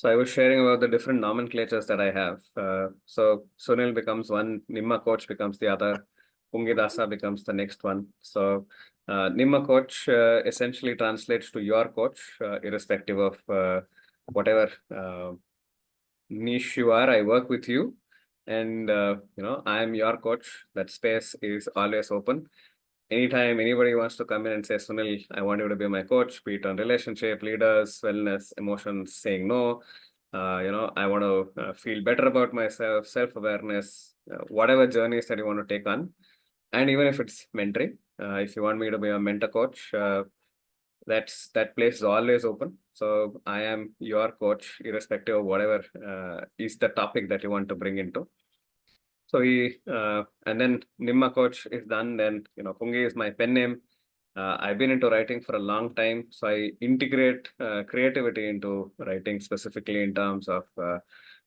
So I was sharing about the different nomenclatures that I have. So Sunil becomes one, Nimma coach becomes the other, Pungidasa becomes the next one. So Nimma coach essentially translates to your coach, irrespective of whatever niche you are. I work with you, and I am your coach. That space is always open. Anytime anybody wants to come in and say, Sunil, I want you to be my coach, be it on relationship, leaders, wellness, emotions, saying no. I want to feel better about myself, self-awareness, whatever journeys that you want to take on. And even if it's mentoring, if you want me to be a mentor coach, that place is always open. So I am your coach, irrespective of whatever is the topic that you want to bring into. So and then Nimma Coach is done. Then, Pungi is my pen name. I've been into writing for a long time. So I integrate creativity into writing, specifically in terms of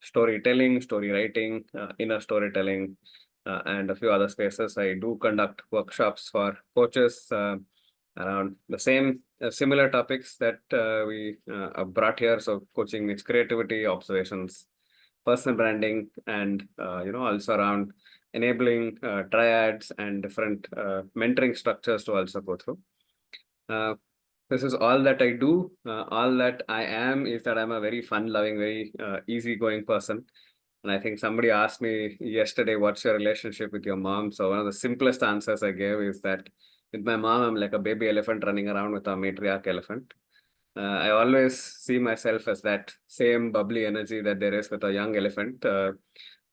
storytelling, story writing, inner storytelling, and a few other spaces. I do conduct workshops for coaches around the same similar topics that we brought here. So coaching needs creativity, observations, personal branding, and also around enabling triads and different mentoring structures to also go through. This is all that I do. All that I am is that I'm a very fun-loving, very easygoing person. And I think somebody asked me yesterday, what's your relationship with your mom? So one of the simplest answers I gave is that with my mom, I'm like a baby elephant running around with a matriarch elephant. I always see myself as that same bubbly energy that there is with a young elephant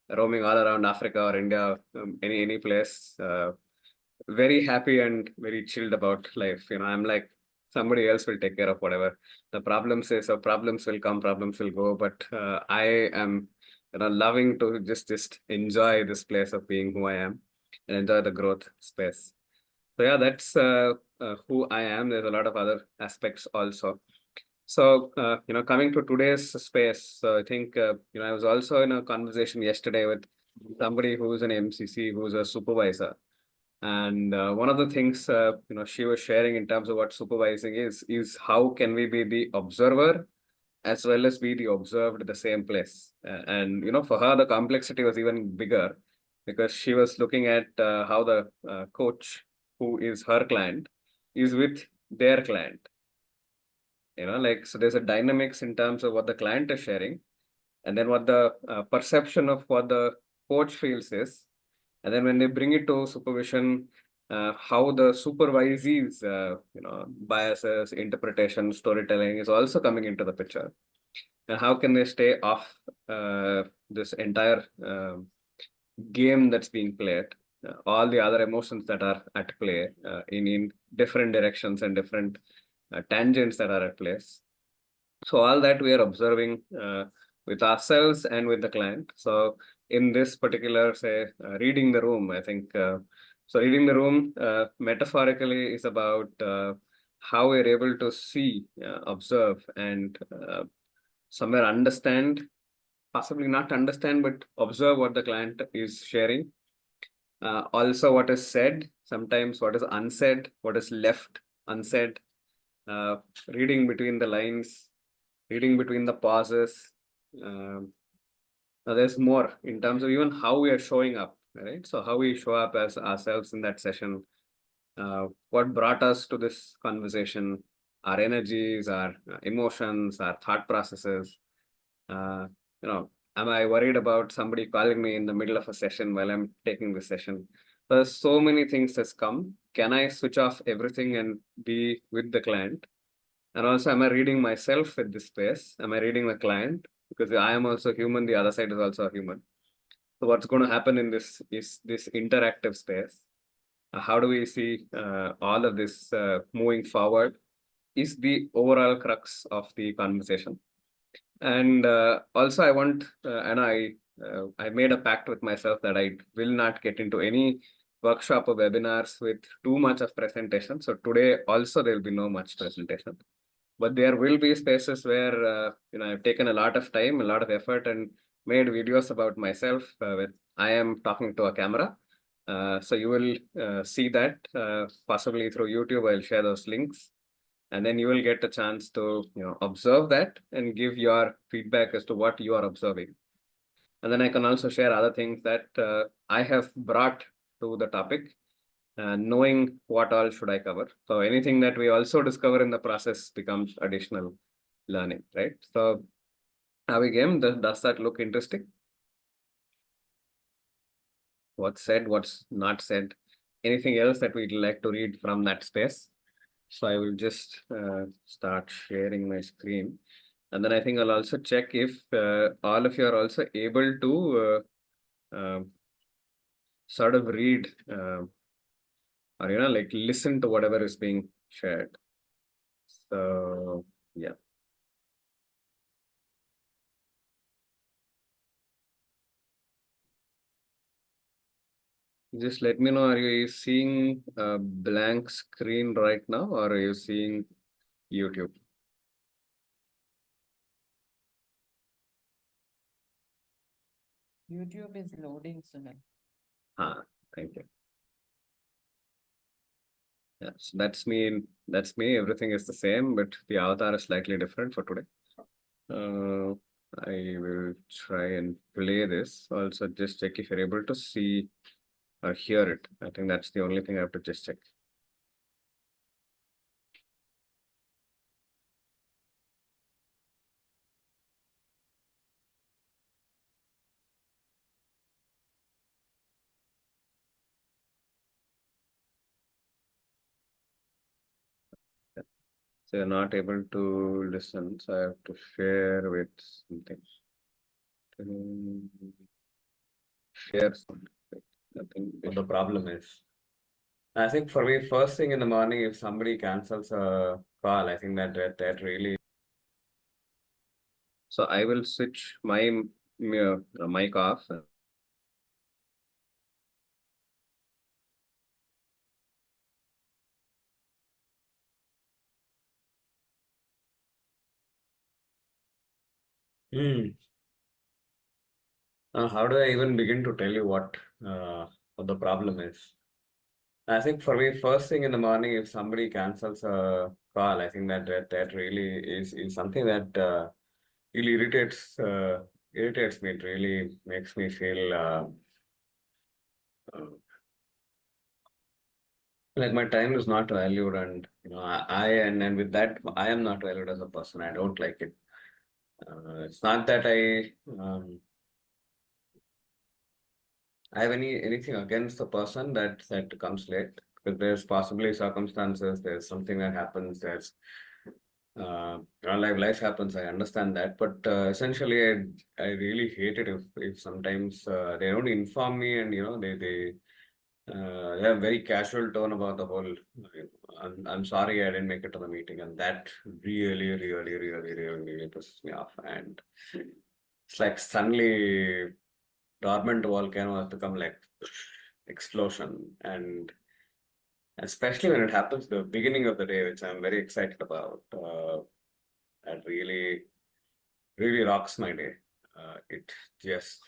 roaming all around Africa or India, any place. Very happy and very chilled about life. I'm like, somebody else will take care of whatever the problems is. So problems will come, problems will go. But I am, loving to just enjoy this place of being who I am and enjoy the growth space. So yeah, that's who I am. There's a lot of other aspects also. So, coming to today's space, so I think, I was also in a conversation yesterday with somebody who's an MCC, who's a supervisor. And one of the things, she was sharing in terms of what supervising is how can we be the observer as well as be the observed at the same place. And, for her, the complexity was even bigger because she was looking at how the coach, who is her client, is with their client. So there's a dynamics in terms of what the client is sharing, and then what the perception of what the coach feels is. And then when they bring it to supervision, how the supervisees, biases, interpretation, storytelling is also coming into the picture. And how can they stay off this entire game that's being played, all the other emotions that are at play in different directions and different tangents that are at place. So all that we are observing with ourselves and with the client. So in this particular, say, reading the room, I think, so reading the room metaphorically is about how we're able to see, observe, and somewhere understand, possibly not understand, but observe what the client is sharing. Also what is said, sometimes what is unsaid, what is left unsaid, reading between the lines, reading between the pauses. Now there's more in terms of even how we are showing up, right? So how we show up as ourselves in that session, what brought us to this conversation, our energies, our emotions, our thought processes. Am I worried about somebody calling me in the middle of a session while I'm taking the session? There's so many things that's come. Can I switch off everything and be with the client? And also, am I reading myself at this space? Am I reading the client? Because I am also human, the other side is also a human. So what's going to happen in this is this interactive space. How do we see all of this moving forward is the overall crux of the conversation. And also I want, and I made a pact with myself that I will not get into any workshop or webinars with too much of presentation. So today also there will be no much presentation. But there will be spaces where, I've taken a lot of time, a lot of effort, and made videos about myself where I am talking to a camera. So you will see that possibly through YouTube. I'll share those links. and then you will get a chance to observe that and give your feedback as to what you are observing. And then I can also share other things that I have brought to the topic, knowing what all should I cover. So anything that we also discover in the process becomes additional learning, right? So are we game? Does that look interesting? What's said, what's not said, anything else that we'd like to read from that space? So I will just start sharing my screen. And then I think I'll also check if all of you are also able to sort of read or, like listen to whatever is being shared. So, yeah. Just let me know, are you seeing a blank screen right now or are you seeing YouTube? YouTube is loading, Sunil. Thank you. Yeah, so that's me. That's me. Everything is the same, but the avatar is slightly different for today. Uh, I will try and play this. Also, just check if you're able to see or hear it. I think that's the only thing I have to just check. Yeah. So you're not able to listen, so I have to share with something. Share something. I think what the problem is. I think for me, first thing in the morning, if somebody cancels a call, I think that really. So I will switch my mic off. Hmm. How do I even begin to tell you what the problem is? I think for me, first thing in the morning, if somebody cancels a call, I think that really is something that really irritates me. It really makes me feel uh, like my time is not valued, and I and with that, I am not valued as a person. I don't like it. It's not that I have anything against the person that comes late, because there's possibly circumstances, there's something that happens, there's life happens. I understand that, but essentially, I really hate it if sometimes they don't inform me, and they have very casual tone about the whole. I'm sorry I didn't make it to the meeting, and that really pisses me off. And it's like suddenly dormant volcano has become like explosion, and especially when it happens the beginning of the day, which I'm very excited about. That really rocks my day. It just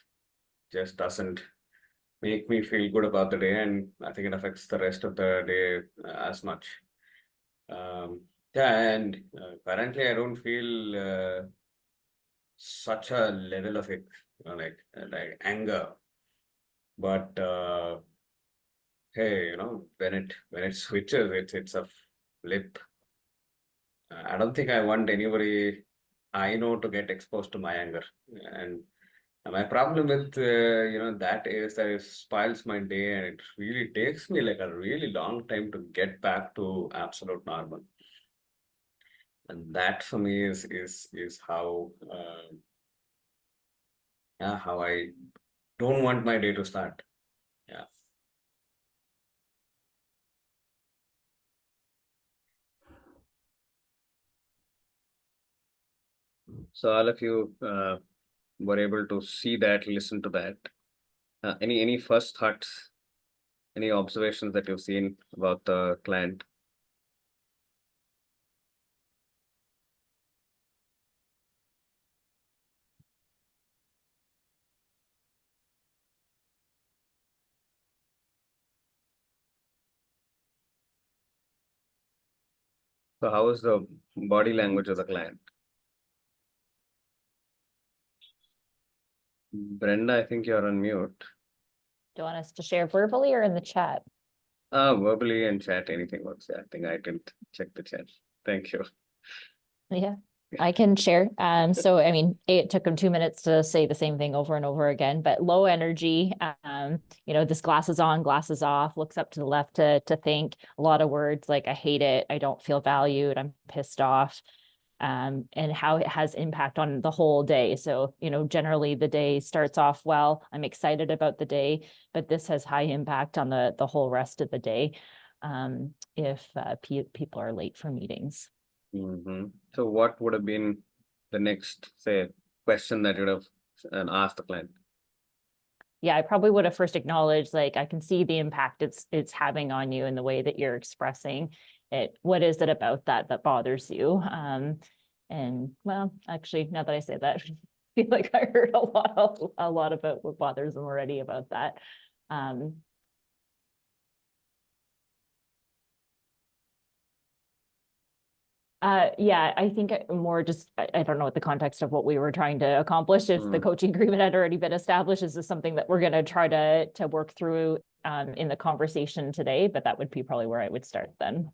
just doesn't make me feel good about the day, and I think it affects the rest of the day as much. Um, yeah, and currently I don't feel such a level of it, like anger, but hey, when it switches, it's a flip. I don't think I want anybody I know to get exposed to my anger. And my problem with that is that it spoils my day, and it really takes me like a really long time to get back to absolute normal. And that for me is how yeah, how I don't want my day to start. Yeah. So all of you were able to see that, listen to that. Any first thoughts, any observations that you've seen about the client? So how is the body language of the client? Brenda, I think you're on mute. Do you want us to share verbally or in the chat? Verbally and chat, anything works. Yeah, I think I didn't check the chat. Thank you. Yeah, I can share. So I mean, it took him 2 minutes to say the same thing over and over again, but low energy. This glasses on, glasses off, looks up to the left to think. A lot of words like I hate it, I don't feel valued, I'm pissed off. And how it has impact on the whole day. So, generally the day starts off well. I'm excited about the day, but this has high impact on the whole rest of the day if people are late for meetings. So what would have been the next, say, question that you would have asked the client? Yeah, I probably would have first acknowledged, like, I can see the impact it's having on you and the way that you're expressing it. What is it about that bothers you? And well, actually, now that I say that, I feel like I heard a lot about what bothers them already about that. Yeah, I think more just, I don't know what the context of what we were trying to accomplish. If the coaching agreement had already been established, is this something that we're going to try to work through in the conversation today? But that would be probably where I would start then.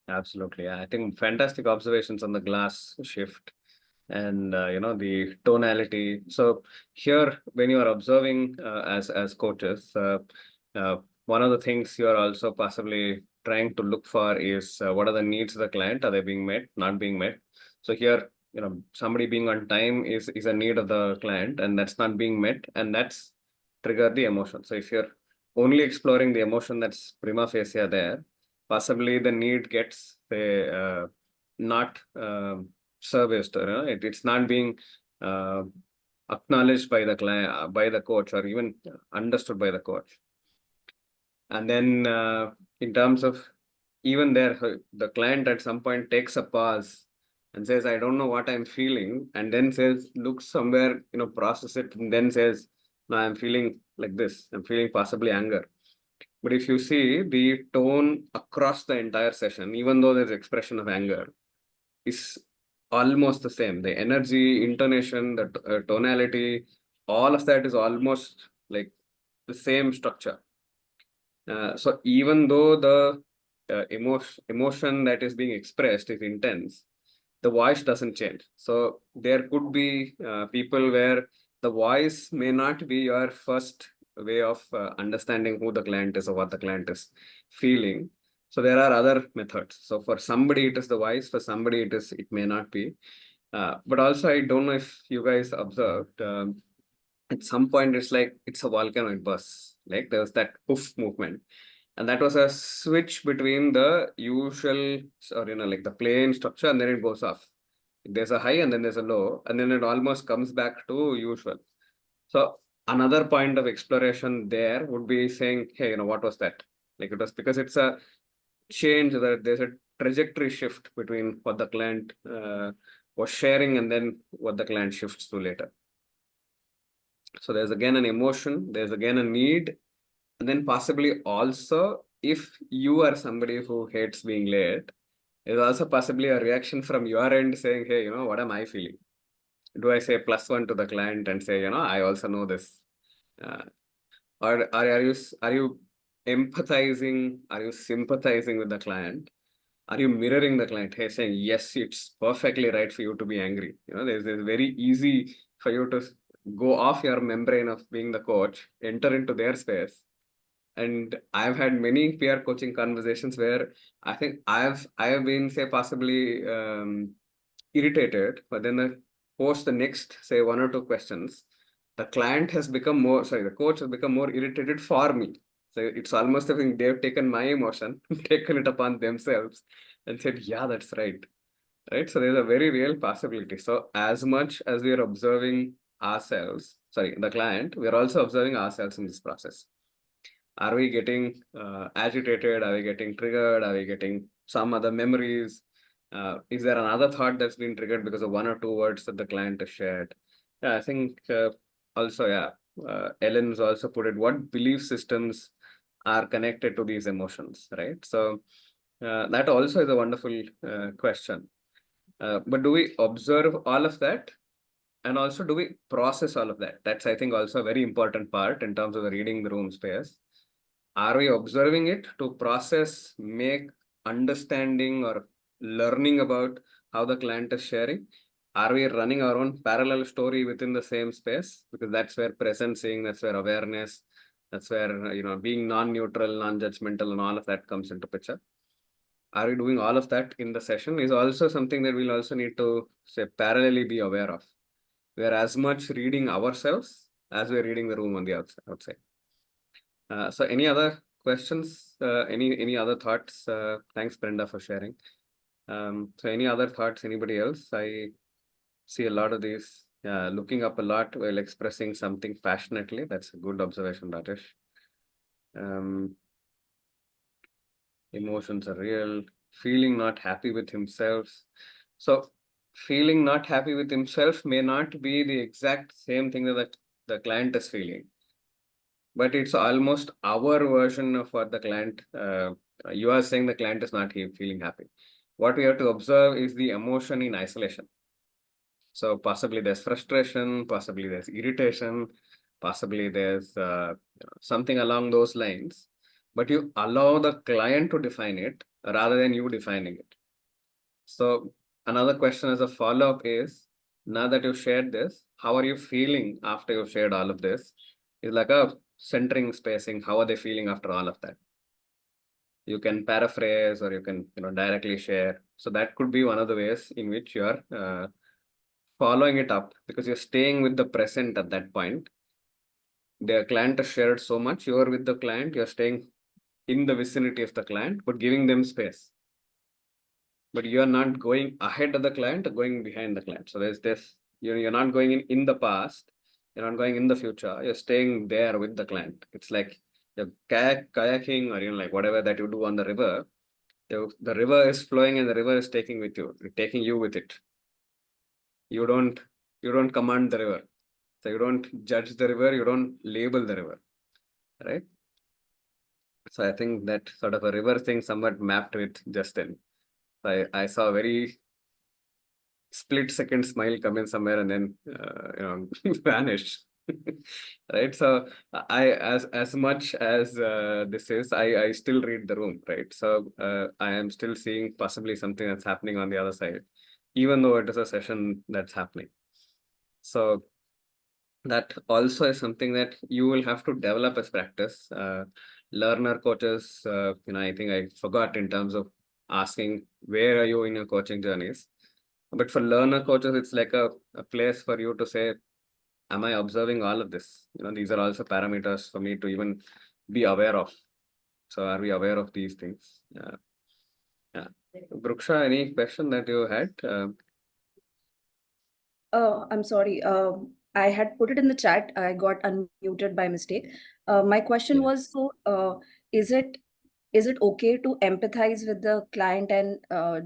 Absolutely. I think fantastic observations on the glass shift and the tonality. So here, when you are observing as coaches, one of the things you are also possibly trying to look for is what are the needs of the client? Are they being met, not being met? So here, somebody being on time is a need of the client, and that's not being met, and that's trigger the emotion. So if you're only exploring the emotion that's prima facie there, possibly the need gets not serviced, or it's not being acknowledged by the client, by the coach, or even understood by the coach. And then in terms of even there, the client at some point takes a pause and says, I don't know what I'm feeling, and then says, looks somewhere, process it, and then says, no, I'm feeling like this, I'm feeling possibly anger. But if you see the tone across the entire session, even though there's expression of anger, is almost the same. The energy, intonation, the tonality, all of that is almost like the same structure. So even though the emotion that is being expressed is intense, the voice doesn't change. So there could be people where the voice may not be your first way of understanding who the client is or what the client is feeling. So there are other methods. So for somebody it is the voice, for somebody it may not be. But also I don't know if you guys observed, at some point it's a volcano, it bursts. Like there was that poof movement. And that was a switch between the usual, or like the plain structure, and then it goes off. There's a high and then there's a low, and then it almost comes back to usual. So another point of exploration there would be saying, hey, what was that? Like it was because it's a change, that there's a trajectory shift between what the client was sharing and then what the client shifts to later. So there's again an emotion, there's again a need, and then possibly also, if you are somebody who hates being late, there's also possibly a reaction from your end saying, hey, what am I feeling? Do I say +1 to the client and say, I also know this? Or are you empathizing? Are you sympathizing with the client? Are you mirroring the client? Hey, saying, yes, it's perfectly right for you to be angry. There's very easy for you to go off your membrane of being the coach, enter into their space. And I've had many peer coaching conversations where I think I have been, say, possibly irritated, but then the next, say, 1 or 2 questions, the client has become the coach has become more irritated for me. So it's almost I think they've taken my emotion, taken it upon themselves, and said, yeah, that's right. Right. So there's a very real possibility. So as much as we are observing ourselves, the client, we are also observing ourselves in this process. Are we getting agitated? Are we getting triggered? Are we getting some other memories? Is there another thought that's been triggered because of 1 or 2 words that the client has shared? Yeah, I think also, Ellen's also put it, what belief systems are connected to these emotions, right? So That also is a wonderful question. But do we observe all of that? And also, do we process all of that? That's, I think, also a very important part in terms of the reading the room space. Are we observing it to process, make understanding or learning about how the client is sharing? Are we running our own parallel story within the same space? Because that's where presencing, that's where awareness, that's where, being non-neutral, non-judgmental and all of that comes into picture. Are we doing all of that in the session is also something that we'll also need to say parallelly be aware of. We are as much reading ourselves as we're reading the room on the outside. So any other questions? Any other thoughts? Thanks, Brenda, for sharing. So any other thoughts? Anybody else? I see a lot of these looking up a lot while expressing something passionately. That's a good observation, Rajesh. Emotions are real. Feeling not happy with himself. So feeling not happy with himself may not be the exact same thing that the client is feeling, but it's almost our version of what the client, you are saying the client is not feeling happy. What we have to observe is the emotion in isolation. So possibly there's frustration, possibly there's irritation, possibly there's something along those lines, but you allow the client to define it rather than you defining it. So another question as a follow-up is, now that you've shared this, how are you feeling after you've shared all of this? It's like a centering spacing. How are they feeling after all of that? You can paraphrase or you can directly share. So that could be one of the ways in which you are following it up, because you're staying with the present at that point. The client has shared so much, you're with the client, you're staying in the vicinity of the client, but giving them space. But you're not going ahead of the client or going behind the client. So there's this, you're not going in the past, you're not going in the future, you're staying there with the client. It's like you're kayaking or like whatever that you do on the river. The river is flowing and the river is taking you with it. You don't command the river. So you don't judge the river, you don't label the river, right? So I think that sort of a river thing somewhat mapped with Justin. I saw a very split second smile come in somewhere and then vanish. Right. So I, as much as this is, I still read the room, right? So I am still seeing possibly something that's happening on the other side, even though it is a session that's happening. So that also is something that you will have to develop as practice. Learner coaches, I think I forgot in terms of asking where are you in your coaching journeys. But for learner coaches, it's like a place for you to say, am I observing all of this? These are also parameters for me to even be aware of. So are we aware of these things? Yeah. Bruksha, any question that you had? I'm sorry. I had put it in the chat. I got unmuted by mistake. My question Yeah. was, so is it okay to empathize with the client and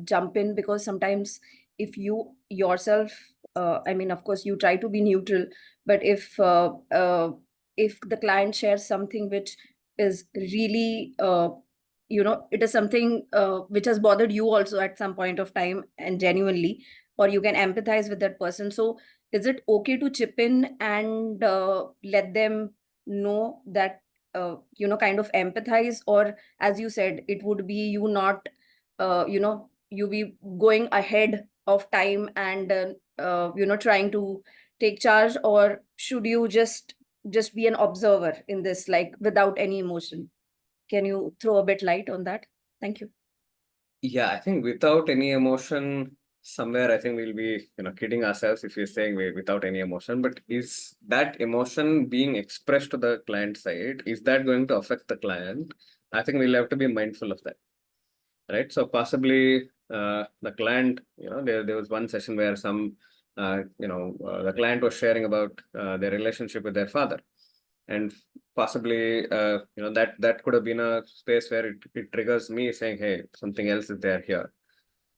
jump in? Because sometimes if you yourself, I mean, of course, you try to be neutral, but if the client shares something which is really, it is something which has bothered you also at some point of time and genuinely, or you can empathize with that person. So is it okay to chip in and let them know that, kind of empathize? Or as you said, it would be you not, you be going ahead of time and, trying to take charge? Or should you just be an observer in this, like without any emotion? Can you throw a bit light on that? Thank you. Yeah, I think without any emotion, somewhere I think we'll be, kidding ourselves if we're saying without any emotion. But is that emotion being expressed to the client side? Is that going to affect the client? I think we'll have to be mindful of that, right? So possibly the client, there was one session where the client was sharing about their relationship with their father. And possibly, that could have been a space where it triggers me saying, hey, something else is there here.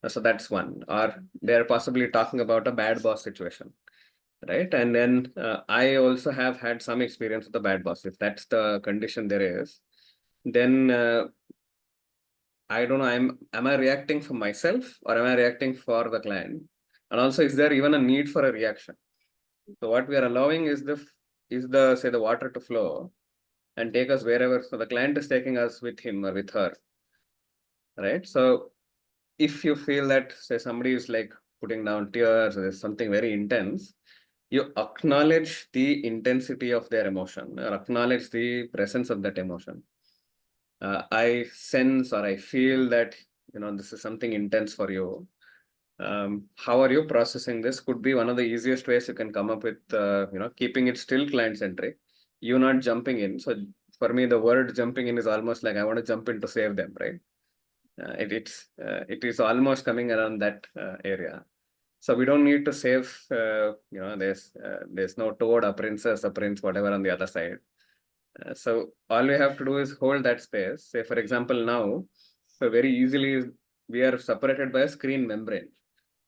So that's one. Or they're possibly talking about a bad boss situation, right? And then I also have had some experience with the bad boss. If that's the condition there is, then I don't know, am I reacting for myself or am I reacting for the client? And also, is there even a need for a reaction? So what we are allowing is say the water to flow and take us wherever. So the client is taking us with him or with her, right? So if you feel that, say, somebody is like putting down tears, or there's something very intense, you acknowledge the intensity of their emotion or acknowledge the presence of that emotion. I sense or I feel that, this is something intense for you. How are you processing this? Could be one of the easiest ways you can come up with, keeping it still client centric. You not jumping in. So for me, the word jumping in is almost like I want to jump in to save them, right? It is almost coming around that area. So we don't need to save. There's no toad, a princess, a prince, whatever on the other side. So all we have to do is hold that space. Say, for example, now, so very easily we are separated by a screen membrane.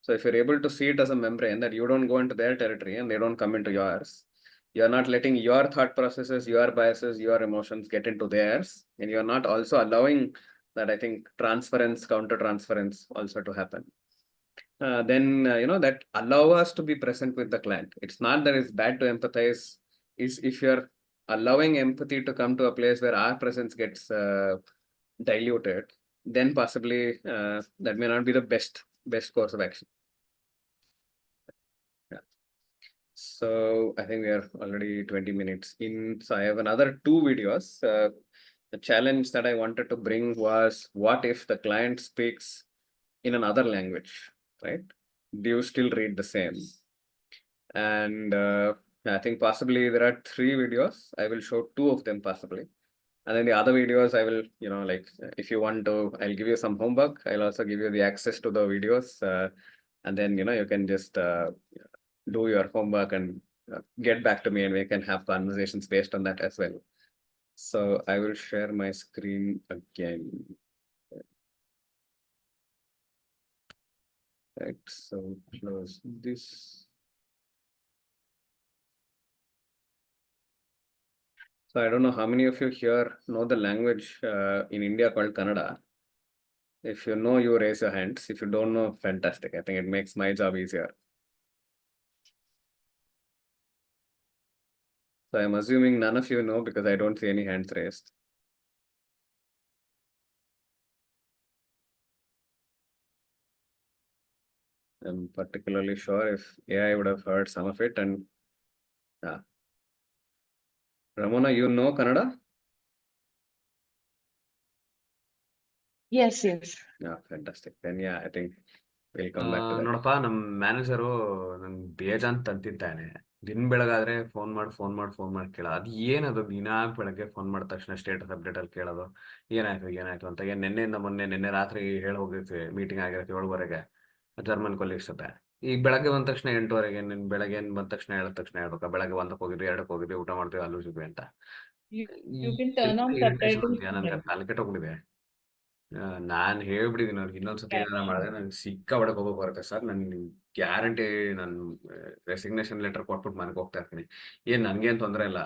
So if you're able to see it as a membrane, that you don't go into their territory and they don't come into yours, you're not letting your thought processes, your biases, your emotions get into theirs, and you're not also allowing that, I think, transference, counter transference also to happen. Then that allow us to be present with the client. It's not that it's bad to empathize. Is if you're allowing empathy to come to a place where our presence gets diluted, then possibly that may not be the best course of action. Yeah. So I think we are already 20 minutes in. So I have another 2 videos. The challenge that I wanted to bring was, what if the client speaks in another language, right? Do you still read the same? And I think possibly there are 3 videos. I will show 2 of them possibly. And then the other videos I will, if you want to, I'll give you some homework. I'll also give you the access to the videos. And then, you can just do your homework and get back to me, and we can have conversations based on that as well. So I will share my screen again. Right, so close this. So I don't know how many of you here know the language in India called Kannada. If you know, you raise your hands. If you don't know, fantastic. I think it makes my job easier. So I'm assuming none of you know because I don't see any hands raised. I'm particularly sure if AI would have heard some of it. And Ramona, you know Kannada? Yes, yes. Yeah, fantastic. Then yeah, I think we'll come back to that. ನೋಡಪ್ಪ ನಮ್ಮ manager ನನ್ ಬೇಜಾನ್ ತಂತಿದ್ದಾನೆ. ದಿನ ಬೆಳಗಾದ್ರೆ phone ಮಾಡಿ ಕೇಳ. ಅದು ಏನದು ದಿನಾ ಬೆಳಗ್ಗೆ ಫೋನ್ ಮಾಡಿದ ತಕ್ಷಣ ಸ್ಟೇಟಸ್ ಅಪ್ಡೇಟ್ ಅಲ್ಲಿ ಕೇಳೋದು, ಏನಾಯ್ತು ಅಂತ. ನಿನ್ನೆ ರಾತ್ರಿ ಹೇಳಿ ಹೋಗಿರ್ತೀವಿ, ಮೀಟಿಂಗ್ ಆಗಿರುತ್ತೆ 7:30 ಜರ್ಮನ್ ಕೊಲೀಗ್ಸ್ ಜೊತೆ. ಈಗ ಬೆಳಗ್ಗೆ ಬಂದ ತಕ್ಷಣ 8:30 ಬೆಳಗ್ಗೆ ಬಂದ ತಕ್ಷಣ ಹೇಳಿದ ತಕ್ಷಣ ಹೇಳ್ಬೇಕಾ, ಬೆಳಗ್ಗೆ 1ಕ್ಕೆ ಹೋಗಿದ್ವಿ 2ಕ್ಕೆ ಹೋಗಿದ್ವಿ ಊಟ ಮಾಡ್ತೀವಿ ಅಲ್ಲೂ ಸಿಗ್ವಿ ಅಂತ. You can turn on irritation subtitles. ಅಂತೀಯ, ನನ್ಗೆ ತಲೆ ಕೆಟ್ಟೋಗ್ಬಿಟ್ಟಿದೆ. ನಾನ್ ಹೇಳ್ಬಿಟ್ಟಿದ್ದೀನಿ ಅವ್ರಿಗೆ, ಇನ್ನೊಂದ್ಸತಿ ಏನಾರ ಮಾಡಿದ್ರೆ ನಂಗೆ ಸಿಕ್ಕಾಪಟ್ಟೆ ಕೋಪ ಬರುತ್ತೆ ಸರ್. ನನ್ ಗ್ಯಾರಂಟಿ ನಾನು ರೆಸಿಗ್ನೇಷನ್ ಲೆಟರ್ ಕೊಟ್ಬಿಟ್ಟು ಮನೆಗೆ ಹೋಗ್ತಾ ಇರ್ತೀನಿ. ನನ್ಗೇನ್ ತೊಂದರೆ ಇಲ್ಲ.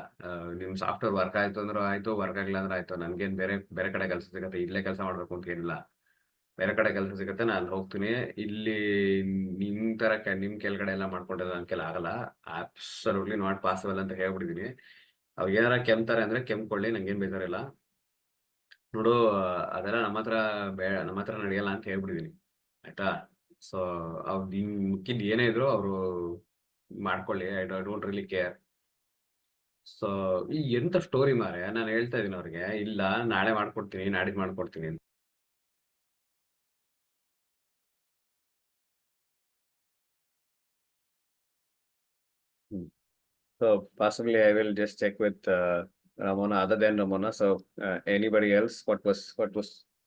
ನಿಮ್ ಸಾಫ್ಟ್ವೇರ್ ವರ್ಕ್ ಆಯ್ತು ಅಂದ್ರೆ ಆಯ್ತು, ವರ್ಕ್ ಆಗಿಲ್ಲ ಅಂದ್ರೆ ಆಯ್ತು. ನನ್ಗೇನ್ ಬೇರೆ ಕಡೆ ಕೆಲಸ ಸಿಗತ್ತೆ, ಇಲ್ಲೇ ಕೆಲಸ ಮಾಡ್ಬೇಕು ಅಂತ ಏನಿಲ್ಲ. ಬೇರೆ ಕಡೆ ಕೆಲಸ ಸಿಗತ್ತೆ, ನಾನು ಹೋಗ್ತೀನಿ. ಇಲ್ಲಿ ನಿಮ್ ತರ ನಿಮ್ ಕೆಳಗಡೆ ಎಲ್ಲ ಮಾಡ್ಕೊಂಡಿರೋ ನನ್ ಕೆಲ ಆಗಲ್ಲ. ಅಬ್ಸಲ್ಯೂಟ್ಲಿ ನಾಟ್ ಪಾಸಿಬಲ್ ಅಂತ ಹೇಳ್ಬಿಟ್ಟಿದೀನಿ. ಅವ್ ಏನಾರ ಕೆಮ್ತಾರೆ ಅಂದ್ರೆ ಕೆಮ್ಕೊಳ್ಳಿ, ನಂಗೇನ್ ಬೇಜಾರಿಲ್ಲ. ನೋಡು, ಅದೆಲ್ಲ ನಮ್ಮ ಹತ್ರ ನಡೆಯಲ್ಲ ಅಂತ ಹೇಳ್ಬಿಟ್ಟಿದೀನಿ, ಆಯ್ತಾ? ಸೊ ಮುಖ್ಯದ್ ಏನೇ ಇದ್ರು ಅವರು ಮಾಡ್ಕೊಳ್ಳಿ. I don't really care. So ಈ ಎಂತ ಸ್ಟೋರಿ ಮಾರೆ, ನಾನು ಹೇಳ್ತಾ ಇದೀನಿ ಅವ್ರಿಗೆ, ಇಲ್ಲ ನಾಳೆ ಮಾಡ್ಕೊಡ್ತೀನಿ, ನಾಡಿದ್ದು ಮಾಡ್ಕೊಡ್ತೀನಿ ಅಂತ. So possibly I will just check with Ramona, other than Ramona. So anybody else, what was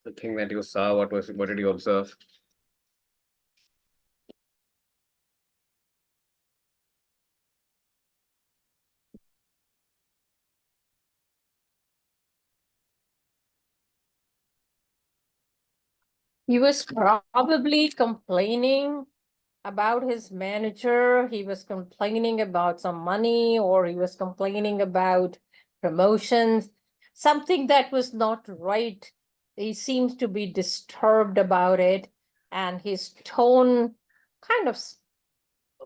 the thing that you saw? What did you observe? He was probably complaining about his manager. He was complaining about some money, or he was complaining about promotions, something that was not right he seems to be disturbed about it, and his tone kind of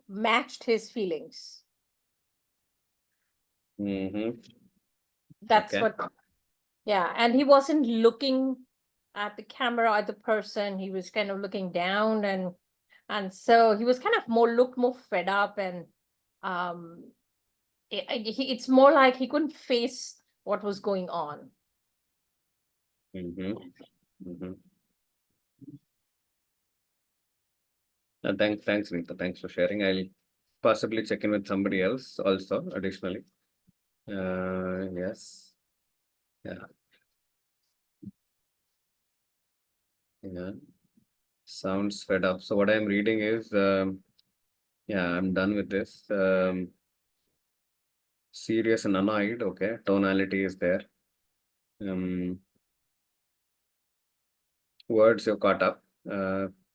matched his feelings. That's Okay. what, yeah. And he wasn't looking at the camera, at the person. He was kind of looking down, and so he was kind of looked more fed up, and it's more like he couldn't face what was going on. Thanks, Nita. Thanks for sharing. I'll possibly check in with somebody else also additionally. Yes. Yeah. Yeah. Sounds fed up. So what I'm reading is, yeah, I'm done with this. Serious and annoyed. Okay. Tonality is there. Words you caught up.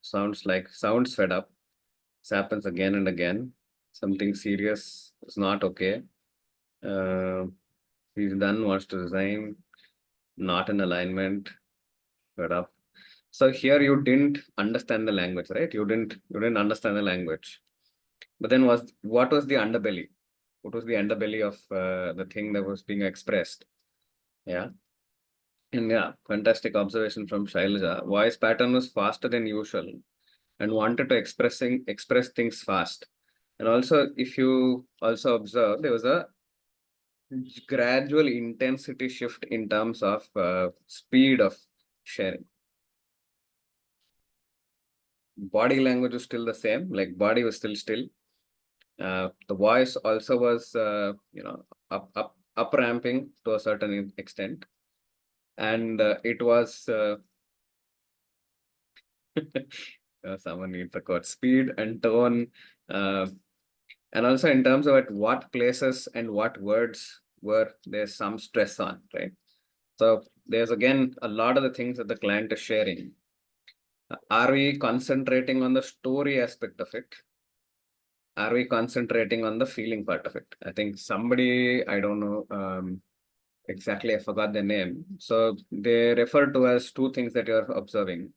Sounds fed up. This happens again and again. Something serious is not okay. He's done, wants to resign, not in alignment, fed up. So here you didn't understand the language, right? You didn't understand the language. But then what was the underbelly? What was the underbelly of the thing that was being expressed? Yeah. And yeah, fantastic observation from Shailaja. Voice pattern was faster than usual and wanted to express things fast. And also, if you also observe, there was a gradual intensity shift in terms of speed of sharing. Body language was still the same, like body was still. The voice also was, up ramping to a certain extent. And it was, someone needs a quote, speed and tone. And also in terms of at what places and what words were there's some stress on, right? So there's again a lot of the things that the client is sharing. Are we concentrating on the story aspect of it? Are we concentrating on the feeling part of it? I think somebody, I don't know exactly, I forgot their name. So they refer to as two things that you're observing.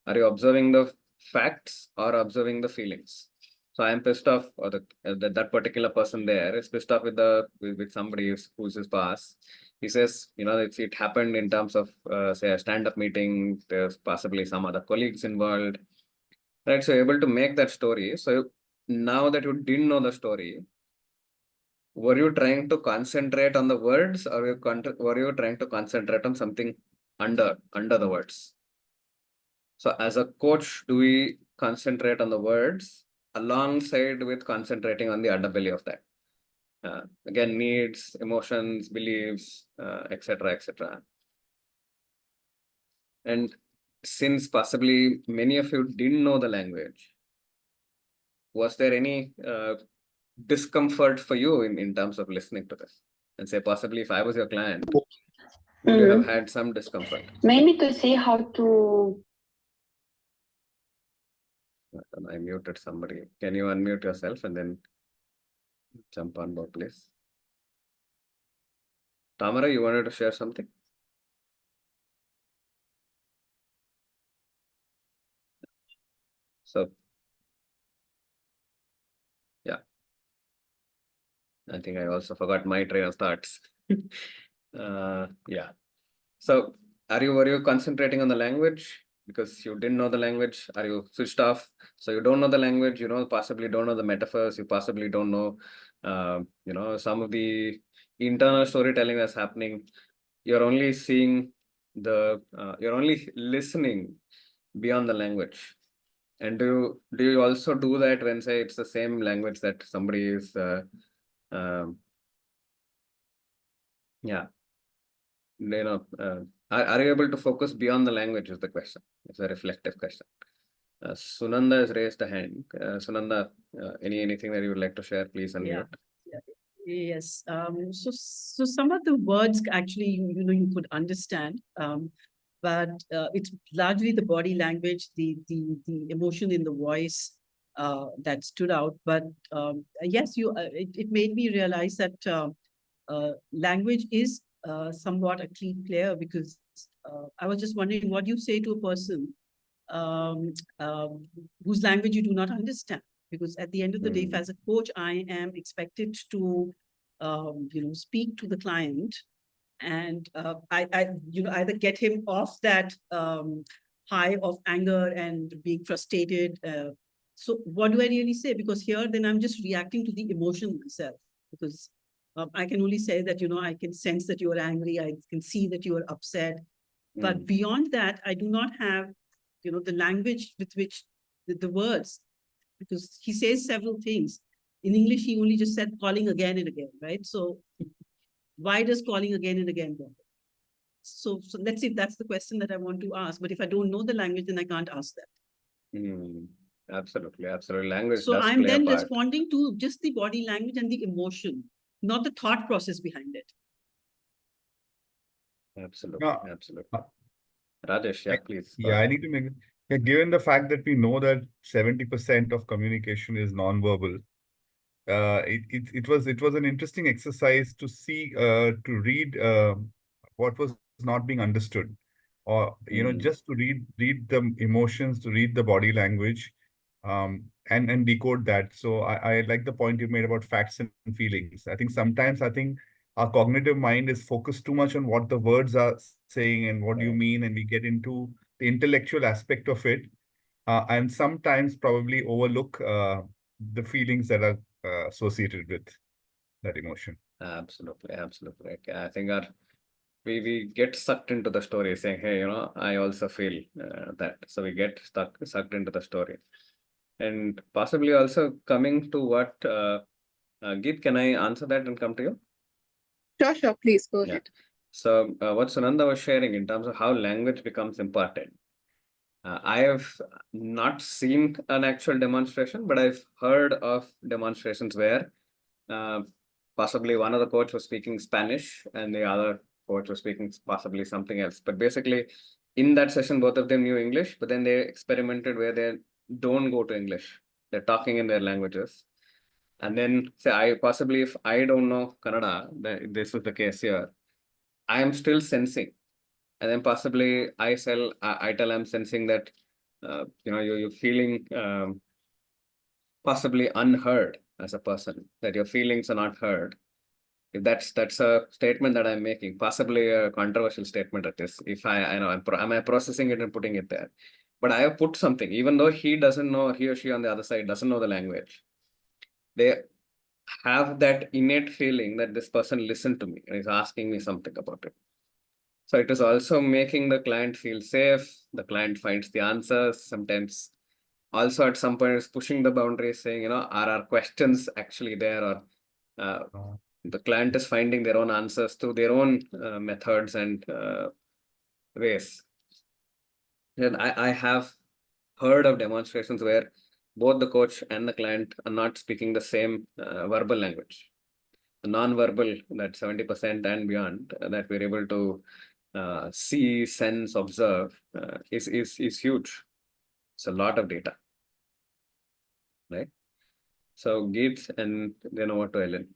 Are you observing the facts or observing the feelings? So I'm pissed off, or that particular person there is pissed off with somebody who's his boss. He says, it happened in terms of say a stand-up meeting. There's possibly some other colleagues involved, right? So you're able to make that story. So now that you didn't know the story, were you trying to concentrate on the words, or were you trying to concentrate on something under the words? So as a coach, do we concentrate on the words alongside with concentrating on the underbelly of that? Again, needs, emotions, beliefs, etc., etc. And since possibly many of you didn't know the language, was there any discomfort for you in terms of listening to this? And say possibly if I was your client, would you have had some discomfort? Maybe to see how to. I muted somebody. Can you unmute yourself and then jump on board, please? Tamara, you wanted to share something? So, yeah. I think I also forgot my train of thoughts. Yeah. So, were you concentrating on the language because you didn't know the language? Are you switched off? So you don't know the language, possibly don't know the metaphors, you possibly don't know, some of the internal storytelling that's happening. You're only seeing you're only listening beyond the language. And do you also do that when, say, it's the same language that somebody is, yeah, are you able to focus beyond the language is the question. It's a reflective question. Sunanda has raised a hand. Sunanda, anything that you would like to share, please unmute. Yeah. Yes. So some of the words actually, you could understand, but it's largely the body language, the emotion in the voice that stood out. But yes, it made me realize that language is somewhat a key player, because I was just wondering what you say to a person whose language you do not understand. Because at the end of the day, if as a coach, I am expected to, speak to the client and I either get him off that high of anger and being frustrated. So what do I really say? Because here, then I'm just reacting to the emotion myself. Because I can only say that, I can sense that you are angry. I can see that you are upset. But beyond that, I do not have, the language with which the words, because he says several things. In English, he only just said calling again and again, right? So why does calling again and again bother? So let's see if that's the question that I want to ask. But if I don't know the language, then I can't ask that. Absolutely, absolutely. Language So does I'm play a then part. responding to just the body language and the emotion, not the thought process behind it. Absolutely, No, absolutely. Rajesh, yeah, please. go I ahead. need to make, given the fact that we know that 70% of communication is nonverbal, it was an interesting exercise to see to read what was not being understood, or just to read the emotions, to read the body language, and decode that. So I like the point you made about facts and feelings. I think sometimes our cognitive mind is focused too much on what the words are saying and what do you mean, and we get into the intellectual aspect of it, and sometimes probably overlook the feelings that are associated with that emotion. Absolutely, absolutely. Okay, I think we get sucked into the story, saying, "Hey, I also feel that." So we get sucked into the story, and possibly also coming to what Geet, can I answer that and come to you? Sure, please go Yeah. ahead. So what Sunanda was sharing in terms of how language becomes important. I have not seen an actual demonstration, but I've heard of demonstrations where possibly one of the coach was speaking Spanish and the other coach was speaking possibly something else. But basically, in that session, both of them knew English, but then they experimented where they don't go to English. They're talking in their languages. And then say if I don't know Kannada, this is the case here, I am still sensing. And then possibly I tell I'm sensing that you're feeling possibly unheard as a person, that your feelings are not heard. If that's a statement that I'm making, possibly a controversial statement at this. If I know am I processing it and putting it there, but I have put something, even though he doesn't know, he or she on the other side doesn't know the language. They have that innate feeling that this person listened to me and is asking me something about it. So it is also making the client feel safe. The client finds the answers. Sometimes also at some point is pushing the boundaries, saying, are our questions actually there, or the client is finding their own answers through their own methods and ways. And I have heard of demonstrations where both the coach and the client are not speaking the same verbal language. The non-verbal, that 70% and beyond, that we're able to see, sense, observe is huge. It's a lot of data, right? So Geet, and then over to Ellen.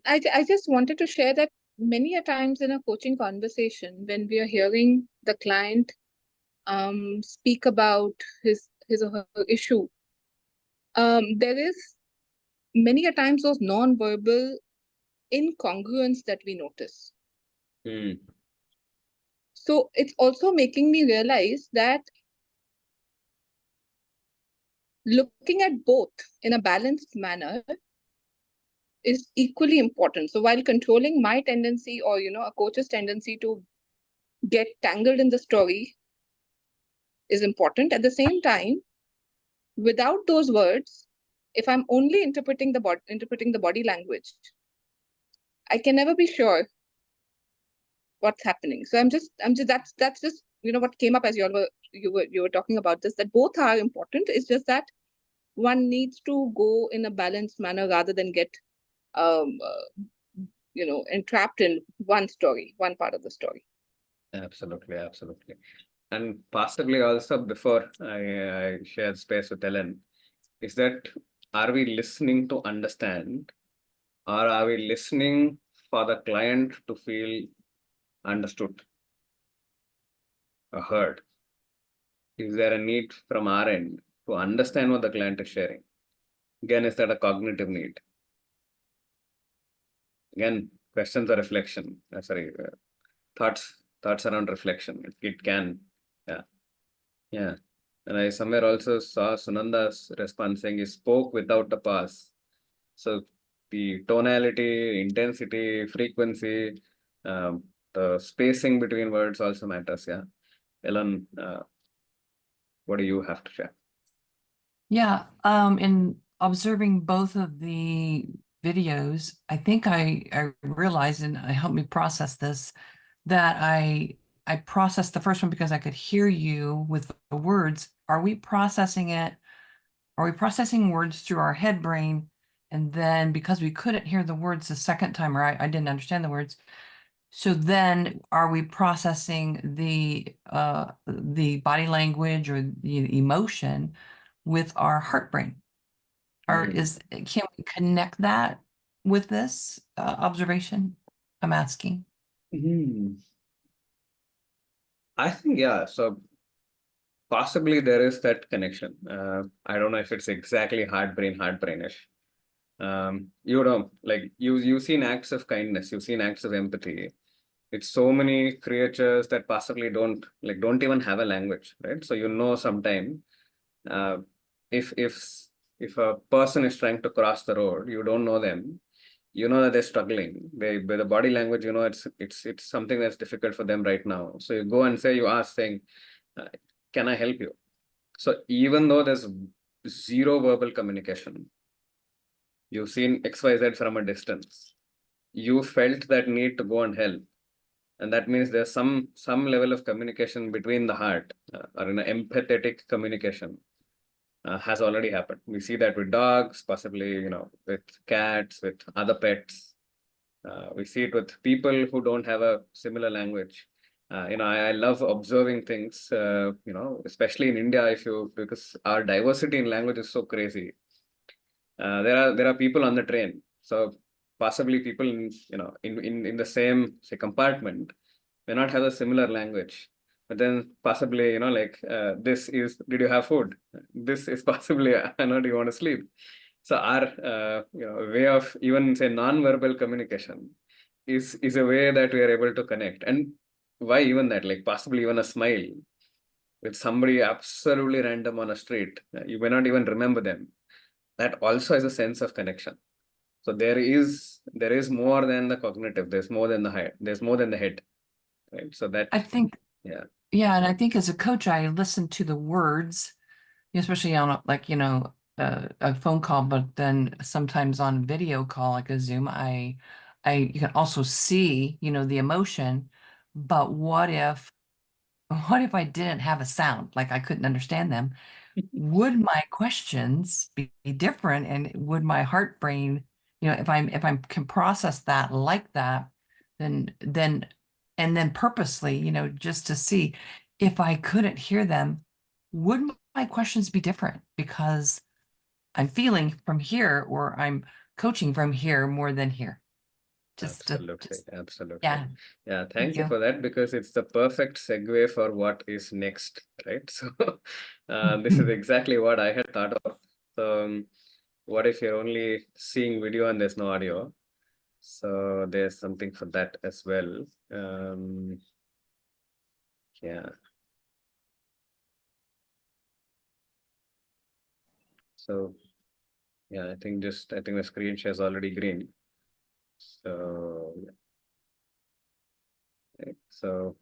I just wanted to share that many a times in a coaching conversation, when we are hearing the client speak about his or her issue, there is many a times those non-verbal incongruence that we notice. So it's also making me realize that looking at both in a balanced manner is equally important. So while controlling my tendency, or a coach's tendency to get tangled in the story is important, at the same time, without those words, if I'm only interpreting the body language, I can never be sure what's happening. So that's just what came up as you were talking about this, that both are important. It's just that one needs to go in a balanced manner rather than get entrapped in one part of the story. Absolutely, absolutely. And possibly also, before I share space with Ellen, is that, are we listening to understand, or are we listening for the client to feel understood or heard? Is there a need from our end to understand what the client is sharing? Again, is that a cognitive need? Again, questions or reflection. Thoughts around reflection. It can, yeah. And I somewhere also saw Sunanda's response saying he spoke without a pause. So the tonality, intensity, frequency, the spacing between words also matters. Yeah. Ellen, what do you have to share? Yeah, in observing both of the videos, I think I realized, and it helped me process this, that I processed the first one because I could hear you with the words. Are we processing it? Are we processing words through our head brain? And then because we couldn't hear the words the second time, or I didn't understand the words, so then are we processing the body language or the emotion with our heart brain? Or can we connect that with this observation? I'm asking. I think, yeah. So possibly there is that connection. I don't know if it's exactly heart brainish. You know, like you've seen acts of kindness, you've seen acts of empathy. It's so many creatures that possibly don't even have a language, right? So sometime uh, if a person is trying to cross the road, you don't know them, you know that they're struggling. By the body language, you know it's something that's difficult for them right now. So you go and you ask, saying, "Can I help you?" So even though there's zero verbal communication, you've seen XYZ from a distance, you felt that need to go and help. And that means there's some level of communication between the heart or an empathetic communication has already happened. We see that with dogs, possibly, with cats, with other pets. We see it with people who don't have a similar language. I love observing things, especially in India, because our diversity in language is so crazy. There are people on the train. So possibly people in the same, say, compartment may not have a similar language, but then possibly this is, did you have food? This is possibly I know, do you want to sleep? So our way of even, say, non-verbal communication is a way that we are able to connect. And why even that? Like possibly even a smile with somebody absolutely random on a street, you may not even remember them. That also has a sense of connection. So there is more than the cognitive. There's more than the head. There's more than the head, right? So that, I think, yeah. and I think as a coach, I listen to the words, especially on a phone call, but then sometimes on video call, like a Zoom, you can also see, the emotion. But what if I didn't have a sound, like I couldn't understand them? Would my questions be different, and would my heart brain, if I can process that like that, then and then purposely, just to see if I couldn't hear them, would my questions be different because I'm feeling from here, or I'm coaching from here more than here? Absolutely. Yeah, Thank thank you for that, because it's the perfect segue for what is next, right? So this is exactly what I had thought of. So what if you're only seeing video and there's no audio? So there's something for that as well. Yeah. So yeah, I think the screen share is already green. So yeah. Right. So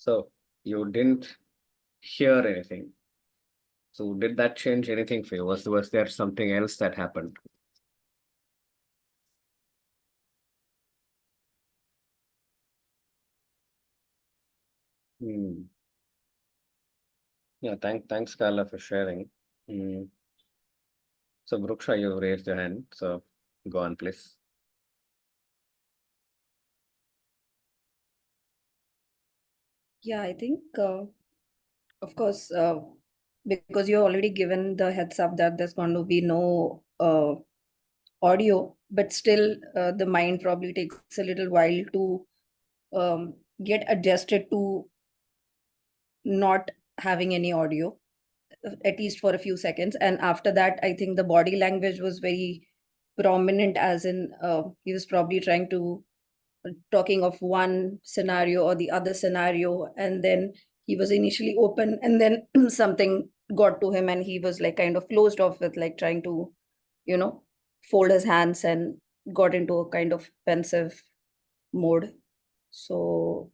So you didn't hear anything. So did that change anything for you? Was there something else that happened? Hmm. Yeah, thanks, Carla, for sharing. Hmm. So Bruksha, you raised your hand. So go on, please. Yeah, I think, of course, because you're already given the heads up that there's going to be no audio, but still the mind probably takes a little while to get adjusted to not having any audio, at least for a few seconds. And after that, I think the body language was very prominent, as in he was probably trying to talking of one scenario or the other scenario, and then he was initially open, and then something got to him and he was like kind of closed off with like trying to, you know, fold his hands and got into a kind of pensive mode. So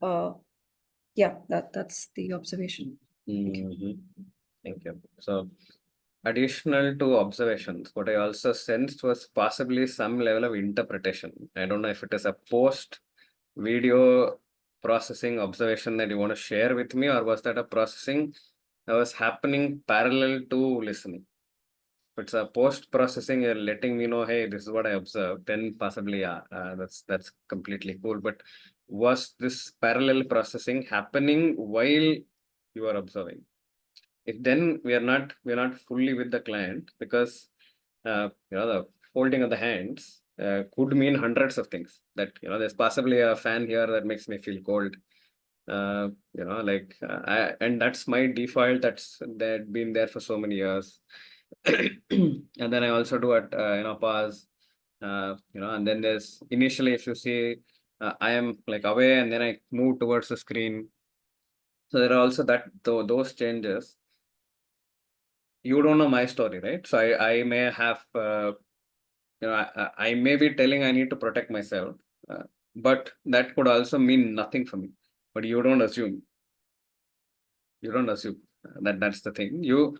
yeah, that's the observation. Thank you. So additional to observations, what I also sensed was possibly some level of interpretation. I don't know if it is a post video processing observation that you want to share with me, or was that a processing that was happening parallel to listening? If it's a post processing, you're letting me know, hey, this is what I observed, then possibly, yeah, that's completely cool. But was this parallel processing happening while you are observing? If then we are not fully with the client, because the folding of the hands could mean hundreds of things. That there's possibly a fan here that makes me feel cold. And that's my default. That's that been there for so many years. And then I also do it, pause. And then there's initially, if you see, I am like away, and then I move towards the screen. So there are also those changes. You don't know my story, right? So I may have, I may be telling I need to protect myself, but that could also mean nothing for me. But you don't assume. You don't assume. That's the thing. You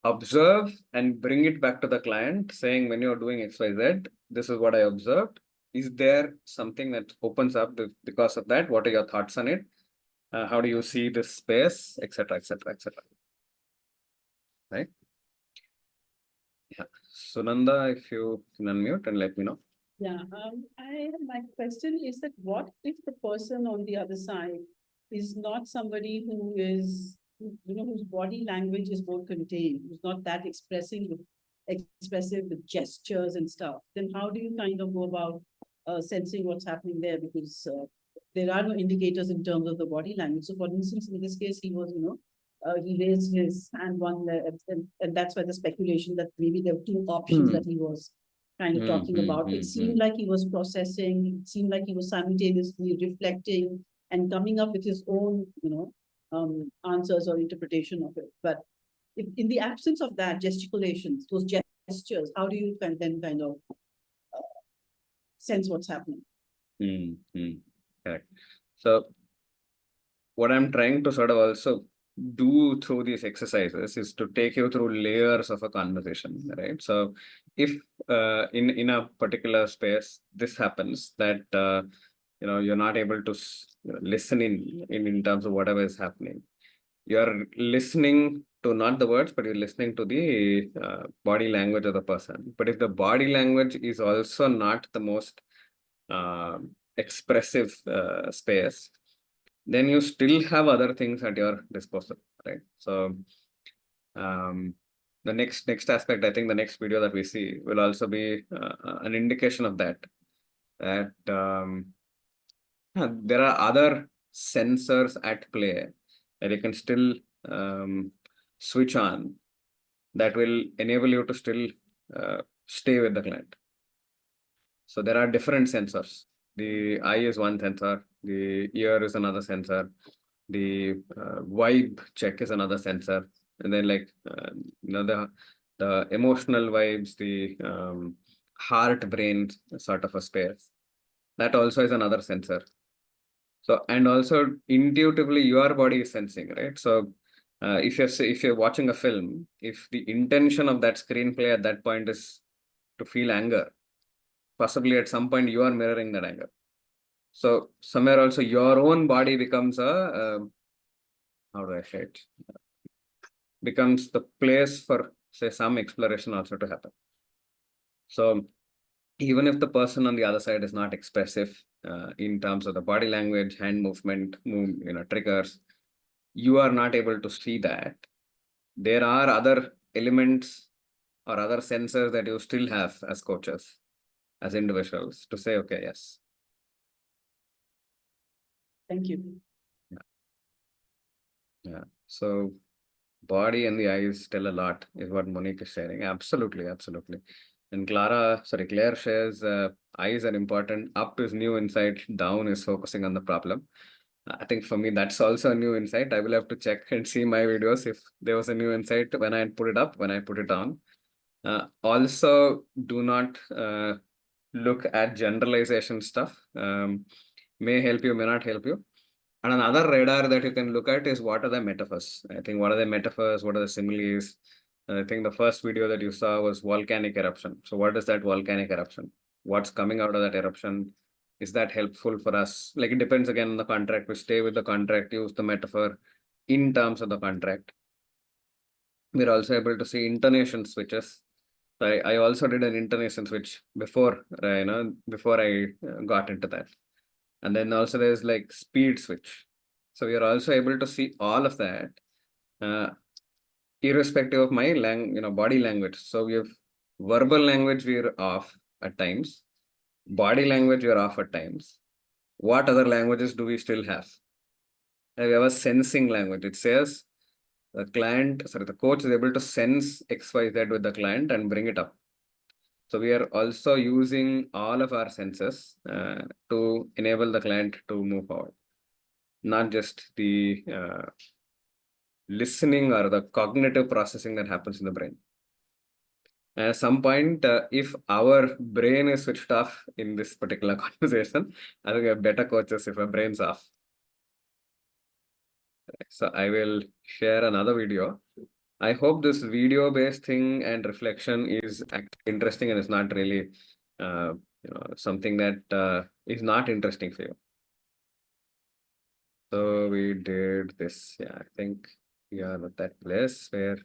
observe and bring it back to the client, saying, when you're doing XYZ, this is what I observed. Is there something that opens up because of that? What are your thoughts on it? How do you see this space, etc., etc., etc.? Right? Yeah. Sunanda, if you can unmute and let me know. Yeah, my question is that what if the person on the other side is not somebody who is, whose body language is more contained, who's not that expressive with gestures and stuff? Then how do you kind of go about sensing what's happening there? Because there are no indicators in terms of the body language. So, for instance, in this case, he was, he raised his hand one leg, and that's why the speculation that maybe there were two options that he was kind of talking about. It seemed like he was processing, it seemed like he was simultaneously reflecting and coming up with his own, answers or interpretation of it. But if, in the absence of that, gesticulations, those gestures, how do you then kind of sense what's happening? Correct. So what I'm trying to sort of also do through these exercises is to take you through layers of a conversation, right? So if in a particular space this happens, that you're not able to listen in terms of whatever is happening, you're listening to not the words, but you're listening to the body language of the person. But if the body language is also not the most expressive space, then you still have other things at your disposal, right? So the next aspect, I think the next video that we see will also be an indication of that there are other sensors at play that you can still switch on, that will enable you to still stay with the client. So there are different sensors. The eye is one sensor, the ear is another sensor, the vibe check is another sensor, and then the emotional vibes, the heart brain sort of a space, that also is another sensor. So, and also intuitively your body is sensing, right? So if you're watching a film, if the intention of that screenplay at that point is to feel anger, possibly at some point you are mirroring that anger. So somewhere also your own body becomes how do I say it? Becomes the place for, say, some exploration also to happen. So even if the person on the other side is not expressive in terms of the body language, hand movement, triggers, you are not able to see that. There are other elements or other sensors that you still have as coaches, as individuals, to say, okay, yes. Thank you. Yeah. So body and the eyes tell a lot, is what Monique is sharing. Absolutely, absolutely. And Claire shares eyes are important. Up is new insight, down is focusing on the problem. I think for me, that's also a new insight. I will have to check and see my videos if there was a new insight when I put it up, when I put it on. Also, do not look at generalization stuff. May help you, may not help you. And another radar that you can look at is what are the metaphors. I think what are the metaphors, what are the similes. I think the first video that you saw was volcanic eruption. So what is that volcanic eruption? What's coming out of that eruption? Is that helpful for us? Like, it depends again on the contract. We stay with the contract, use the metaphor in terms of the contract. We're also able to see intonation switches. I also did an intonation switch before, before I got into that. And then also there's like speed switch. So we are also able to see all of that, irrespective of my body language. So we have verbal language, we're off at times. Body language, we're off at times. What other languages do we still have? We have a sensing language. It says the coach is able to sense XYZ with the client and bring it up. So we are also using all of our senses to enable the client to move forward, not just the listening or the cognitive processing that happens in the brain. At some point, if our brain is switched off in this particular conversation, I think we have better coaches if our brain's off. So I will share another video. I hope this video-based thing and reflection is interesting and is not really something that is not interesting for you. So we did this. Yeah, I think we are at that place where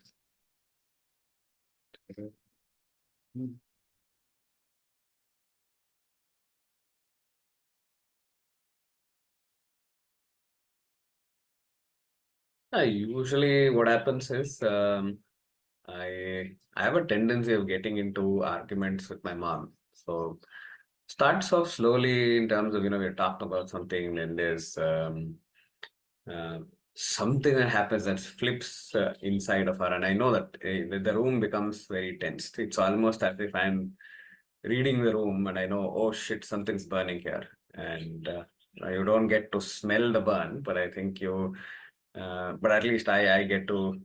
usually what happens is I have a tendency of getting into arguments with my mom. So starts off slowly in terms of, we're talking about something, and there's something that happens that flips inside of her. And I know that the room becomes very tense. It's almost as if I'm reading the room and I know, oh shit, something's burning here. And you don't get to smell the burn, but I think but at least I get to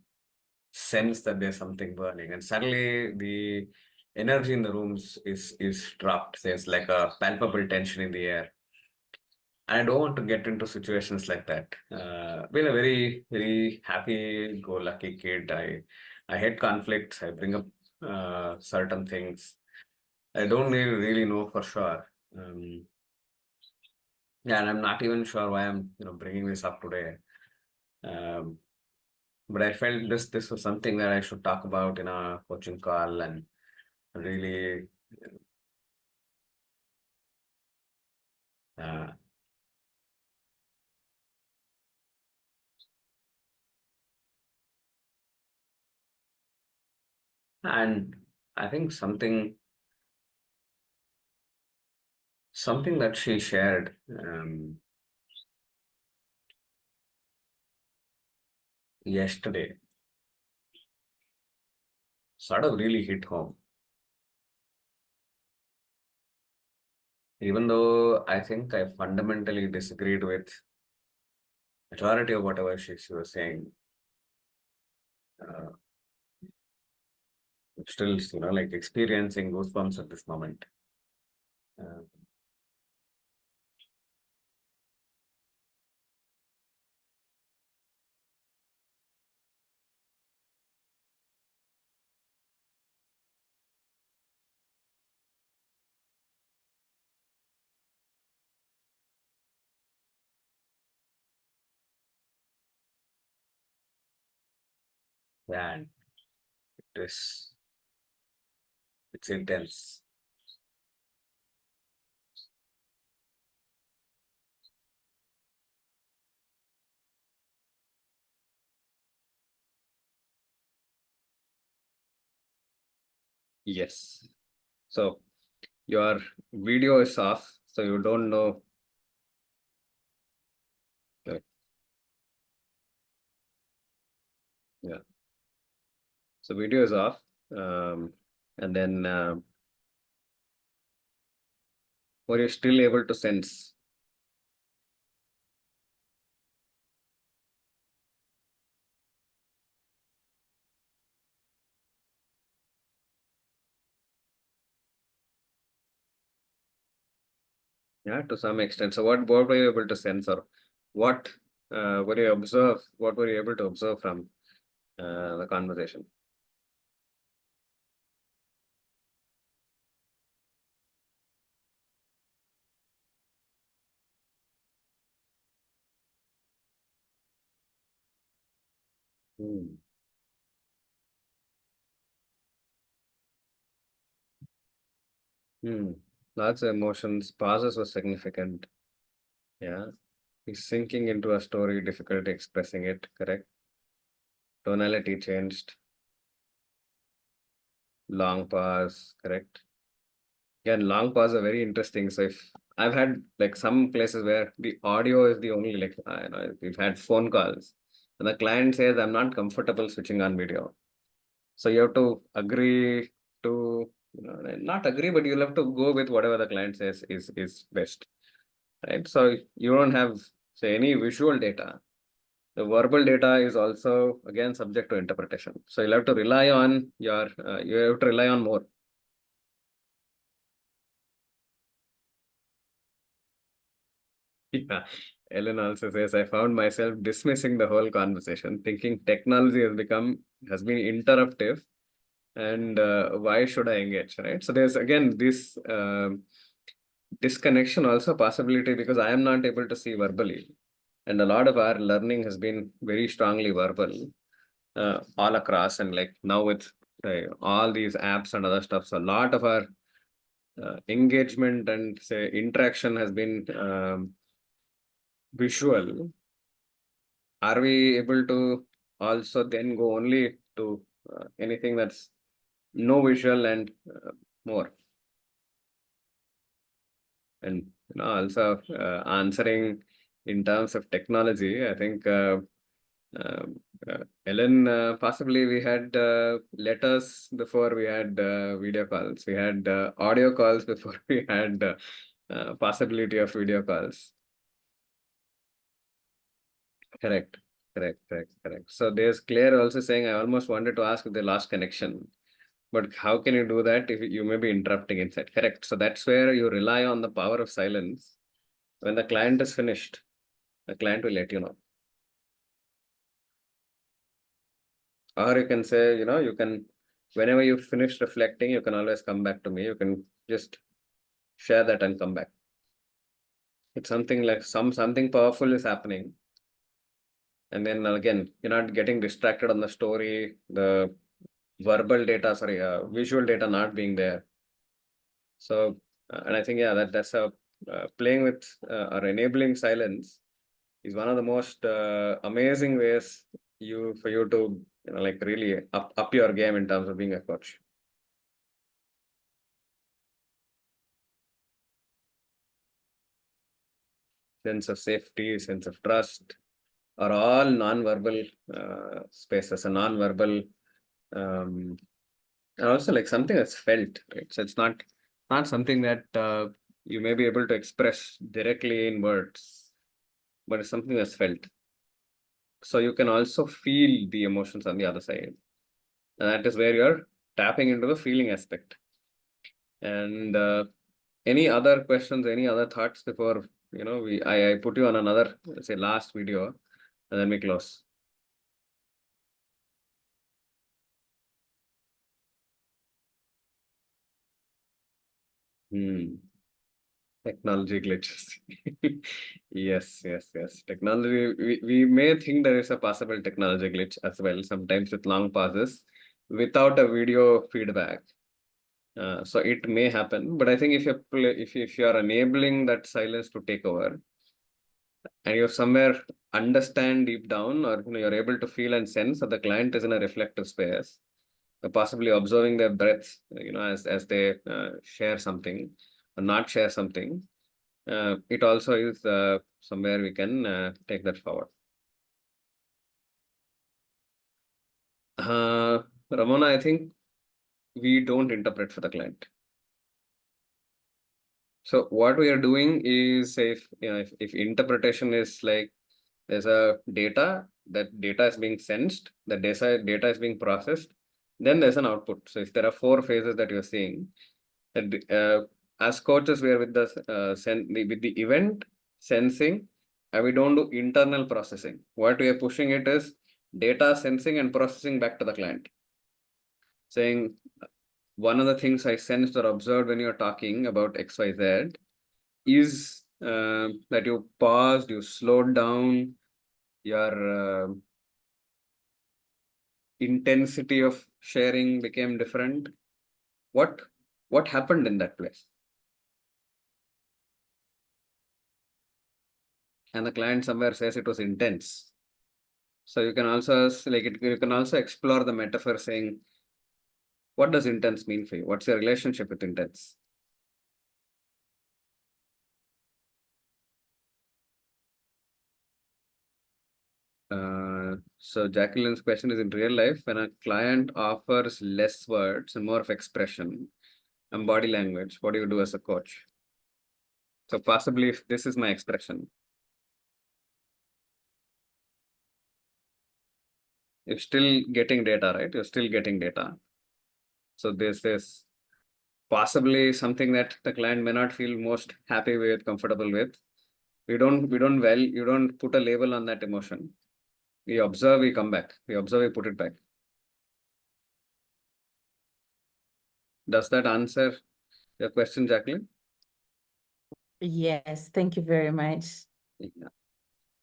sense that there's something burning, and suddenly the energy in the rooms is dropped. There's like a palpable tension in the air. I don't want to get into situations like that. Been a very, very happy-go-lucky kid. I hate conflicts. I bring up certain things. I don't really know for sure. Yeah, and I'm not even sure why I'm bringing this up today. But I felt this was something that I should talk about in a coaching call and really and I think something that she shared yesterday sort of really hit home. Even though I think I fundamentally disagreed with majority of whatever she was saying, still, like experiencing goosebumps at this moment. Yeah, it's intense. Yes. So your video is off, so you don't know. Okay. Yeah. So video is off. And then were you still able to sense? Yeah, to some extent. So what were you able to sense, or what were you observe? What were you able to observe from the conversation? Hmm. Hmm. Lots of emotions. Pauses were significant. Yeah. He's sinking into a story, difficulty expressing it, correct? Tonality changed. Long pause, correct? Yeah, and long pause are very interesting. So if I've had like some places where the audio is the only, like, I know we've had phone calls and the client says, I'm not comfortable switching on video. So you have to agree to, not agree, but you'll have to go with whatever the client says is best, right? So you don't have, say, any visual data. The verbal data is also again subject to interpretation. So you'll have to rely on your, you have to rely on more. Yeah. Ellen also says, I found myself dismissing the whole conversation, thinking technology has been interruptive, and why should I engage, right? So there's again this disconnection, also possibility, because I am not able to see verbally. And a lot of our learning has been very strongly verbal all across. And like now with all these apps and other stuff, so a lot of our engagement and say interaction has been visual. Are we able to also then go only to anything that's no visual and more? And also answering in terms of technology, I think um, Ellen, possibly we had letters before we had video calls. We had audio calls before we had possibility of video calls. Correct, correct. So there's Claire also saying, I almost wanted to ask if they lost connection, but how can you do that if you may be interrupting inside? Correct. So that's where you rely on the power of silence. When the client is finished, the client will let you know. Or you can say, you can, whenever you finish reflecting, you can always come back to me. You can just share that and come back. It's something like something powerful is happening. And then again, you're not getting distracted on the story, the verbal data, visual data not being there. So, and I think, yeah, that's a playing with or enabling silence is one of the most amazing ways for you to, like really up your game in terms of being a coach. Sense of safety, sense of trust are all non-verbal spaces, and non-verbal, and also like something that's felt, right? So it's not something that you may be able to express directly in words, but it's something that's felt. So you can also feel the emotions on the other side. And that is where you're tapping into the feeling aspect. And any other questions, any other thoughts before, I put you on another, let's say, last video, and then we close. Technology glitches. Yes. Technology, we may think there is a possible technology glitch as well, sometimes with long pauses without a video feedback. So it may happen, but I think if you are enabling that silence to take over, and you somewhere understand deep down, or you're able to feel and sense that the client is in a reflective space, possibly observing their breath, as they share something or not share something. It also is somewhere we can take that forward. Ramona, I think we don't interpret for the client. So what we are doing is, if interpretation is like there's a data, that data is being sensed, the data is being processed, then there's an output. So if there are 4 phases that you're seeing, as coaches, we are with the event sensing, and we don't do internal processing. What we are pushing it is data sensing and processing back to the client, saying one of the things I sensed or observed when you're talking about XYZ is that you paused, you slowed down, your intensity of sharing became different. What happened in that place? And the client somewhere says it was intense. So you can also you can also explore the metaphor, saying, what does intense mean for you? What's your relationship with intense? So Jacqueline's question is, in real life, when a client offers less words and more of expression and body language, what do you do as a coach? So possibly if this is my expression, you're still getting data, right? You're still getting data. So this is possibly something that the client may not feel most happy with, comfortable with. You don't put a label on that emotion. We observe, we come back. We observe, we put it back. Does that answer your question, Jacqueline? Yes, thank you very much. Yeah.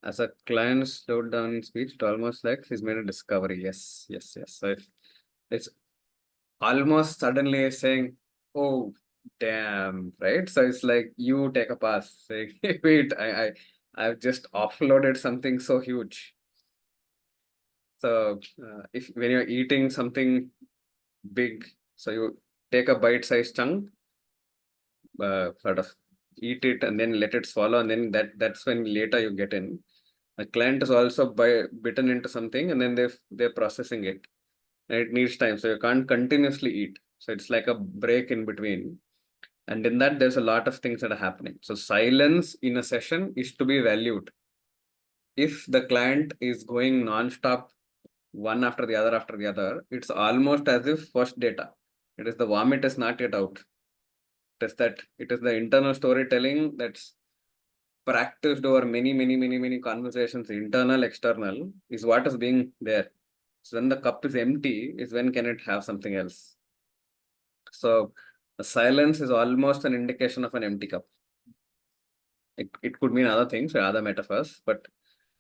As a client slowed down in speech, it almost like he's made a discovery. Yes. So it's almost suddenly saying, oh, damn, right? So it's like you take a pass, saying, wait, I've just offloaded something so huge. So if when you're eating something big, so you take a bite-sized chunk, sort of eat it and then let it swallow, and then that's when later you get in. A client is also bitten into something, and then they're processing it, and it needs time. So you can't continuously eat. So it's like a break in between. And in that, there's a lot of things that are happening. So silence in a session is to be valued. If the client is going non-stop, one after the other, it's almost as if first data. It is the vomit is not yet out. It is the internal storytelling that's practiced over many conversations, internal, external, is what is being there. So when the cup is empty, is when can it have something else. So the silence is almost an indication of an empty cup. It could mean other things or other metaphors, but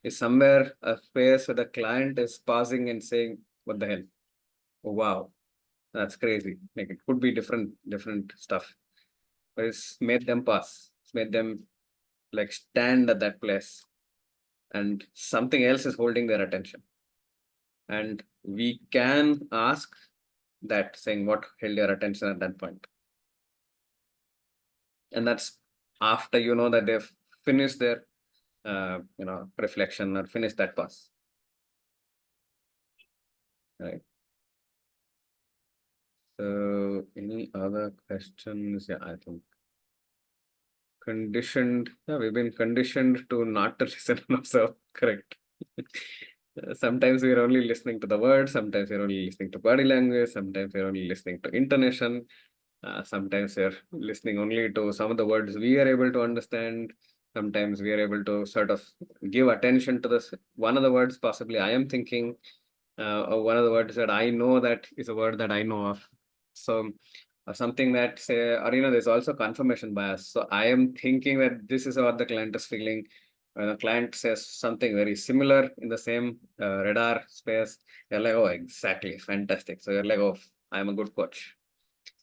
it's somewhere a space where the client is pausing and saying, what the hell? Oh, wow, that's crazy. Like it could be different stuff. But it's made them pause. It's made them like stand at that place, and something else is holding their attention. And we can ask that, saying what held your attention at that point. And that's after that they've finished their reflection or finished that pass. Right. So any other questions? Yeah, I think conditioned. Yeah, we've been conditioned to not to listen and observe. Correct. Sometimes we're only listening to the words, sometimes we're only listening to body language, sometimes we're only listening to intonation, sometimes we're listening only to some of the words we are able to understand. Sometimes we are able to sort of give attention to this one of the words possibly I am thinking, or one of the words that I know that is a word that I know of. So or something that say, or there's also confirmation bias. So I am thinking that this is what the client is feeling. When a client says something very similar in the same radar space, you're like, oh, exactly, fantastic. So you're like, oh, I'm a good coach.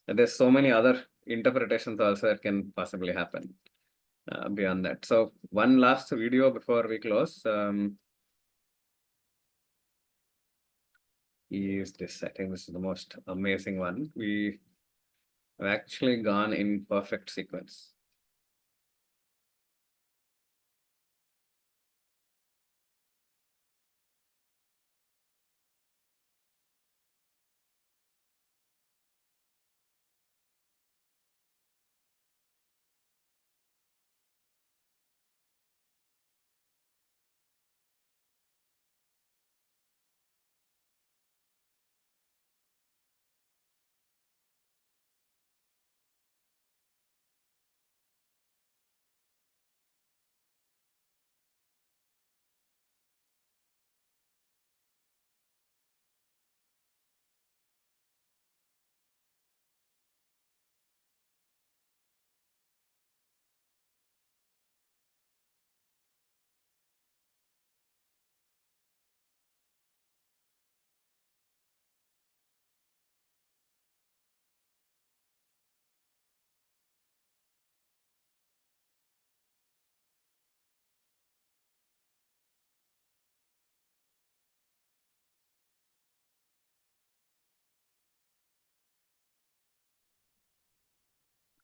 And there's so many other interpretations also that can possibly happen beyond that. So one last video before we close. Is this? I think this is the most amazing one. We have actually gone in perfect sequence.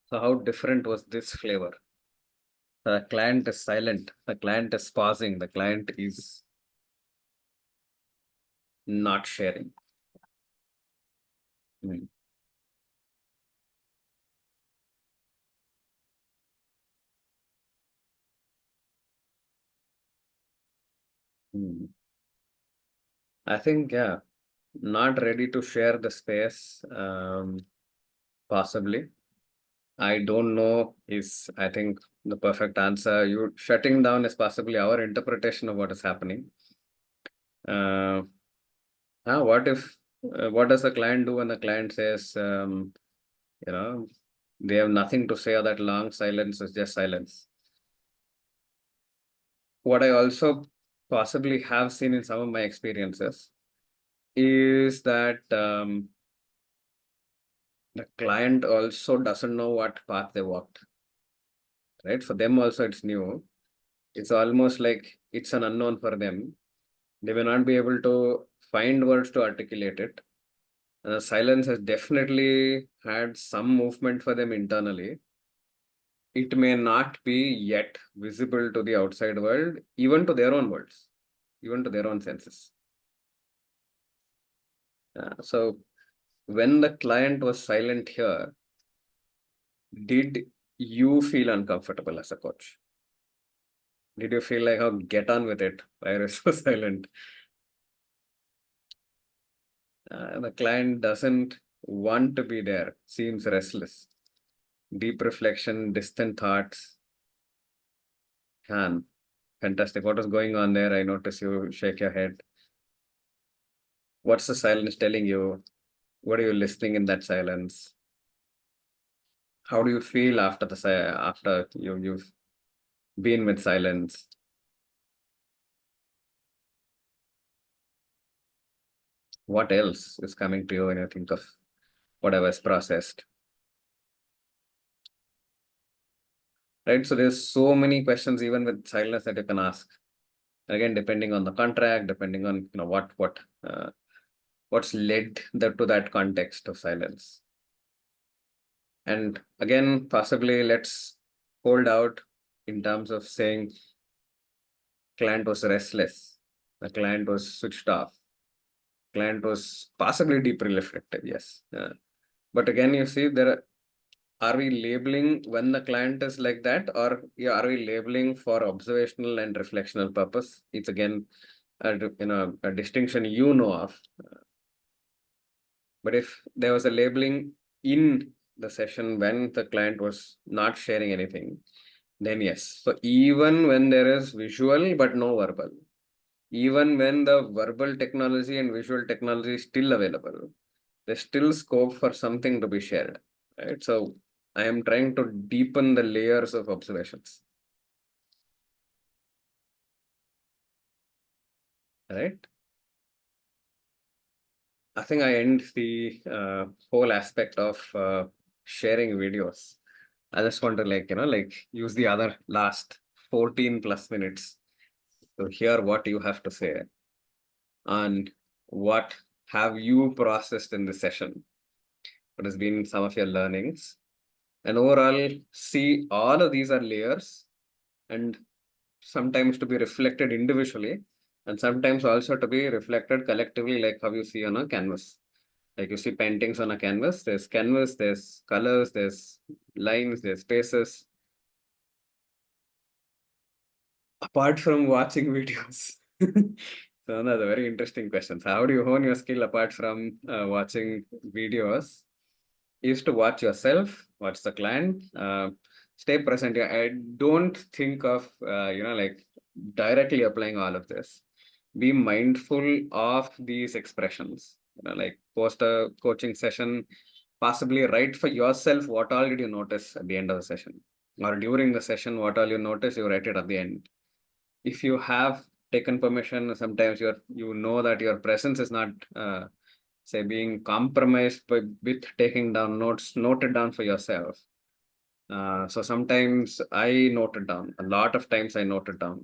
So how different was this flavor? The client is silent. The client is pausing. The client is not sharing. Hmm. Hmm. I think, yeah, not ready to share the space, possibly. I don't know is, I think, the perfect answer. You shutting down is possibly our interpretation of what is happening. What if, what does the client do when the client says, they have nothing to say, or that long silence is just silence? What I also possibly have seen in some of my experiences is that the client also doesn't know what path they walked, right? For them also it's new. It's almost like it's an unknown for them. They may not be able to find words to articulate it. Silence has definitely had some movement for them internally. It may not be yet visible to the outside world, even to their own worlds, even to their own senses. So when the client was silent here, did you feel uncomfortable as a coach? Did you feel like, oh, get on with it? Why are you so silent? The client doesn't want to be there, seems restless. Deep reflection, distant thoughts. Han, fantastic. What is going on there? I notice you shake your head. What's the silence telling you? What are you listening in that silence? How do you feel after after you've been with silence? What else is coming to you when you think of whatever is processed? Right. So there's so many questions even with silence that you can ask. Again, depending on the contract, depending on what's led to that context of silence. And again, possibly let's hold out in terms of saying client was restless, the client was switched off, client was possibly deeply reflective, yes. But again, you see, are we labeling when the client is like that, or are we labeling for observational and reflectional purpose? It's again a distinction of. But if there was a labeling in the session when the client was not sharing anything, then yes. So even when there is visual but no verbal, even when the verbal technology and visual technology is still available, there's still scope for something to be shared, right? So I am trying to deepen the layers of observations, right? I think I end the whole aspect of sharing videos. I just want to use the other last 14 plus minutes to hear what you have to say and what have you processed in this session. What has been some of your learnings, and overall see all of these are layers, and sometimes to be reflected individually and sometimes also to be reflected collectively, like how you see on a canvas. Like you see paintings on a canvas, there's colors, there's lines, there's spaces. Apart from watching videos. So another very interesting question. So how do you hone your skill apart from watching videos? Is to watch yourself, watch the client, stay present. I don't think of, like directly applying all of this. Be mindful of these expressions, like post a coaching session, possibly write for yourself, what all did you notice at the end of the session, or during the session, what all you notice, you write it at the end. If you have taken permission, sometimes you know that your presence is not, say, being compromised with taking down notes, note it down for yourself. So sometimes I note it down. A lot of times I note it down.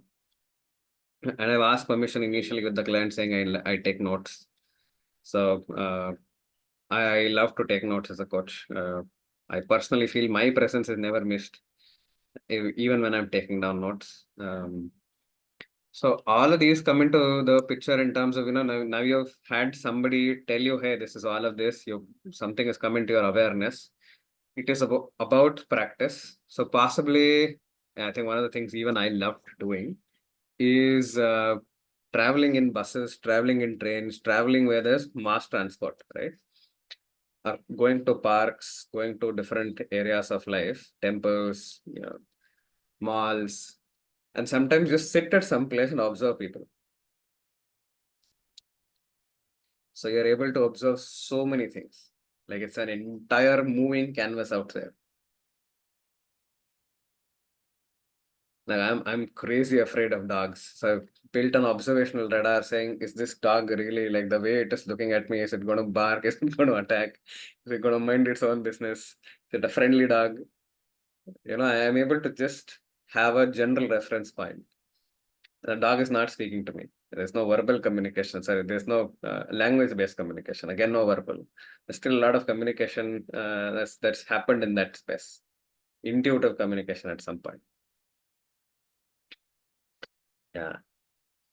And I've asked permission initially with the client saying I take notes. So I love to take notes as a coach. I personally feel my presence is never missed, even when I'm taking down notes. So all of these come into the picture in terms of, now you've had somebody tell you, hey, this is all of this, something has come into your awareness. It is about practice. So possibly, I think one of the things even I loved doing is traveling in buses, traveling in trains, traveling where there's mass transport, right? Going to parks, going to different areas of life, temples, malls, and sometimes just sit at some place and observe people. So you're able to observe so many things. Like it's an entire moving canvas out there. Like I'm crazy afraid of dogs. So I've built an observational radar saying, is this dog really, like the way it is looking at me, is it going to bark? Is it going to attack? Is it going to mind its own business? Is it a friendly dog? I am able to just have a general reference point. The dog is not speaking to me. There's no verbal communication. Sorry, there's no language-based communication. Again, no verbal. There's still a lot of communication that's happened in that space. Intuitive communication at some point. Yeah.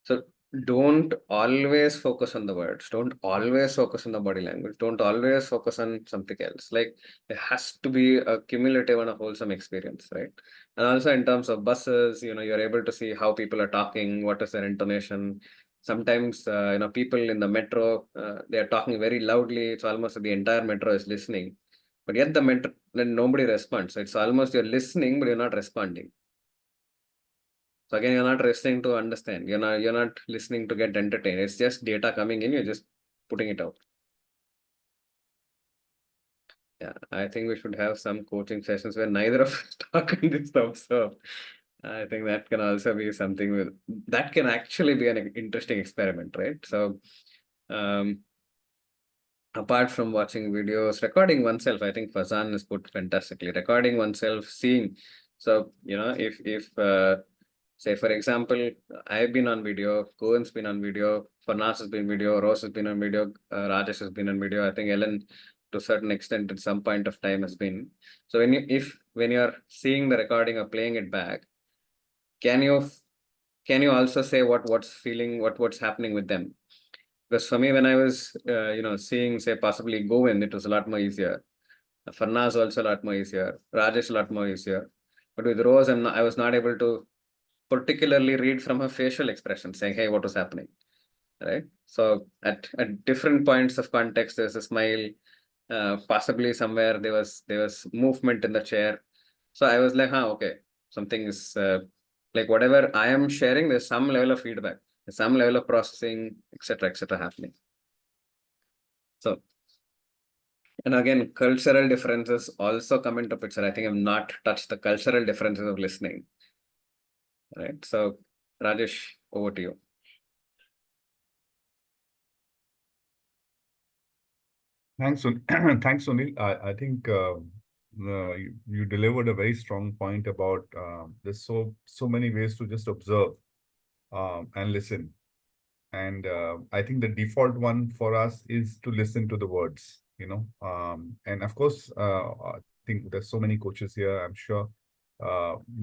So don't always focus on the words. Don't always focus on the body language. Don't always focus on something else. Like it has to be a cumulative and a wholesome experience, right? And also in terms of buses, you're able to see how people are talking, what is their intonation. Sometimes, people in the metro, they are talking very loudly. It's almost the entire metro is listening. But yet the metro, then nobody responds. So it's almost you're listening, but you're not responding. So again, you're not listening to understand. You're not listening to get entertained. It's just data coming in, you're just putting it out. Yeah, I think we should have some coaching sessions where neither of us talk on this stuff. So I think that can also be something that can actually be an interesting experiment, right? So apart from watching videos, recording oneself, I think Fazan has put fantastically. Recording oneself, seeing. So, if say, for example, I've been on video, Cohen's been on video, Farnas has been video, Rose has been on video, Rajesh has been on video. I think Ellen, to a certain extent, at some point of time, has been. So when you're seeing the recording or playing it back, can you also say what's happening with them? Because for me, when I was seeing, say, possibly Govind, it was a lot more easier. Farnas also a lot more easier. Rajesh a lot more easier. But with Rose, I was not able to particularly read from her facial expression saying, hey, what was happening, right? So at different points of context, there's a smile, possibly somewhere there was movement in the chair. So I was like, okay, something is like whatever I am sharing, there's some level of feedback, there's some level of processing, etc happening. So And again, cultural differences also come into picture. I think I've not touched the cultural differences of listening. Right. So, Rajesh, over to you. Thanks, thanks, Sunil. I think you delivered a very strong point about there's so many ways to just observe and listen. And I think the default one for us is to listen to the words, and of course, I think there's so many coaches here, I'm sure,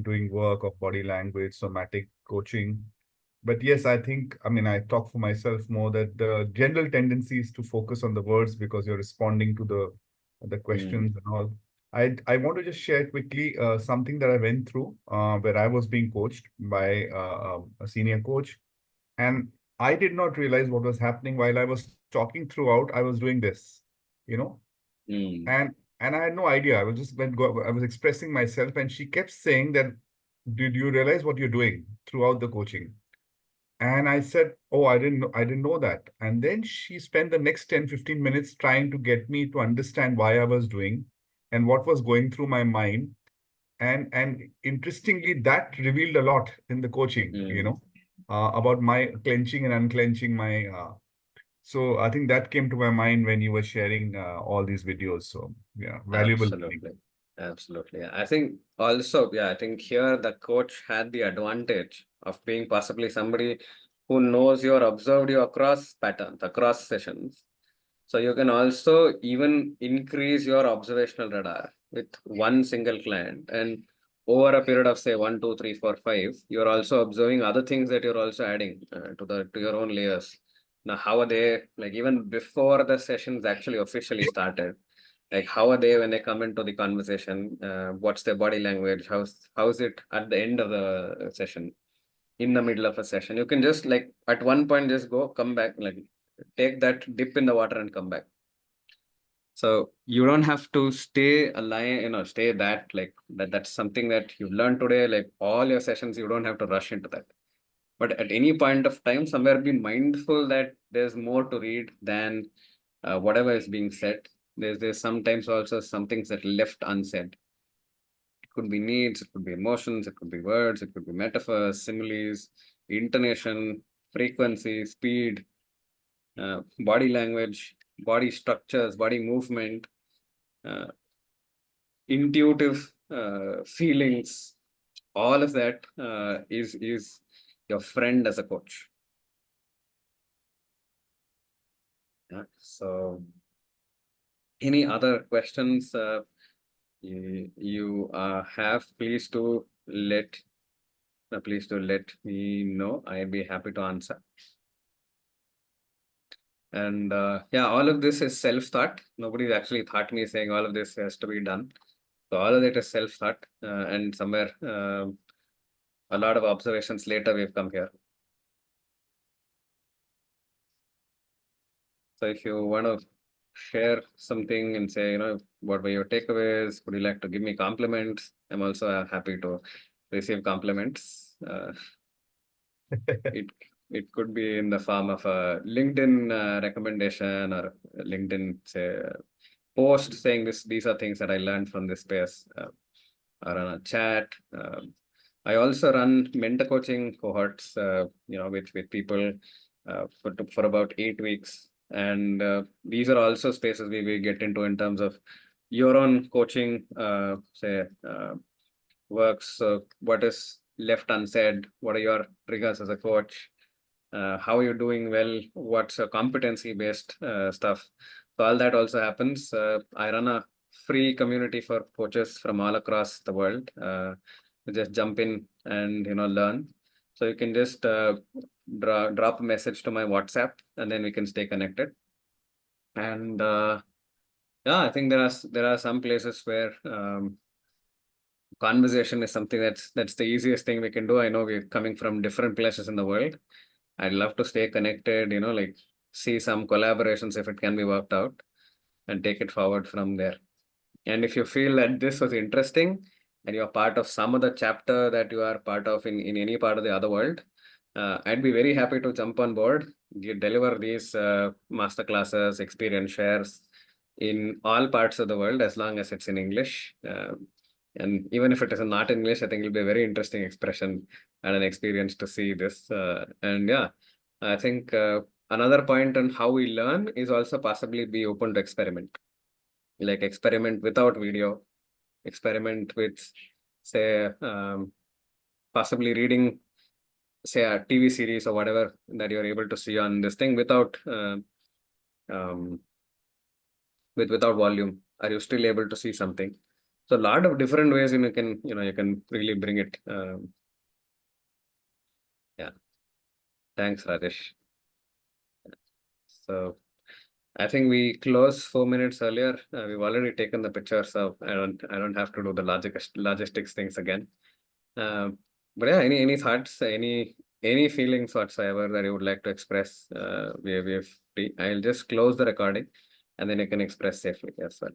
doing work of body language, somatic coaching. But yes, I mean, I talk for myself more that the general tendency is to focus on the words because you're responding to the questions and all. I want to just share quickly something that I went through where I was being coached by a senior coach. And I did not realize what was happening while I was talking throughout. I was doing this, you know, and I had no idea. I was just I was expressing myself, and she kept saying that, "Did you realize what you're doing throughout the coaching?" And I said, "Oh, I didn't know that." And then she spent the next 10-15 minutes trying to get me to understand why I was doing and what was going through my mind. And interestingly, that revealed a lot in the coaching, about my clenching and unclenching my. So I think that came to my mind when you were sharing all these videos. So yeah, valuable. Absolutely. Absolutely. I think also, I think here the coach had the advantage of being possibly somebody who knows you or observed you across patterns, across sessions. So you can also even increase your observational radar with one single client. And over a period of say 1, 2, 3, 4, 5, you're also observing other things that you're also adding to your own layers. Now, how are they, like even before the sessions actually officially started? Like how are they when they come into the conversation? What's their body language? How's it at the end of the session? In the middle of a session, you can just like at one point just come back, like take that dip in the water and come back. So you don't have to stay alive, stay that like that. That's something that you learned today. Like all your sessions, you don't have to rush into that. But at any point of time, somewhere be mindful that there's more to read than whatever is being said. There's sometimes also some things that left unsaid. It could be needs, it could be emotions, it could be words, it could be metaphors, similes, intonation, frequency, speed, body language, body structures, body movement, intuitive feelings. All of that is your friend as a coach. So any other questions you have, please do let me know. I'd be happy to answer. And all of this is self-thought. Nobody's actually thought me saying all of this has to be done. So all of it is self-thought, and somewhere a lot of observations later we've come here. So if you want to share something and say, what were your takeaways? Would you like to give me compliments? I'm also happy to receive compliments. It could be in the form of a LinkedIn recommendation or a LinkedIn post saying these are things that I learned from this space, or on a chat. I also run mentor coaching cohorts, with people for about 8 weeks. And these are also spaces we get into in terms of your own coaching, works. So what is left unsaid? What are your triggers as a coach? How are you doing well? What's a competency-based stuff? So all that also happens. I run a free community for coaches from all across the world. Just jump in and learn. So you can just drop a message to my WhatsApp, and then we can stay connected. And I think there are some places where conversation is something that's the easiest thing we can do. I know we're coming from different places in the world. I'd love to stay connected, like see some collaborations if it can be worked out and take it forward from there. And if you feel that this was interesting and you're part of some other chapter that you are part of in any part of the other world, I'd be very happy to jump on board, deliver these masterclasses, experience shares in all parts of the world as long as it's in English. And even if it is not English, I think it'll be a very interesting expression and an experience to see this. And yeah, I think another point on how we learn is also possibly be open to experiment. Like experiment without video, experiment with, say, possibly reading, say, a TV series or whatever that you're able to see on this thing without without volume. Are you still able to see something? So a lot of different ways you can really bring it. Yeah. Thanks, Rajesh. So I think we closed 4 minutes earlier. We've already taken the picture, so I don't have to do the logistics things again. But yeah, any thoughts, any feelings whatsoever that you would like to express? I'll just close the recording, and then you can express safely as well.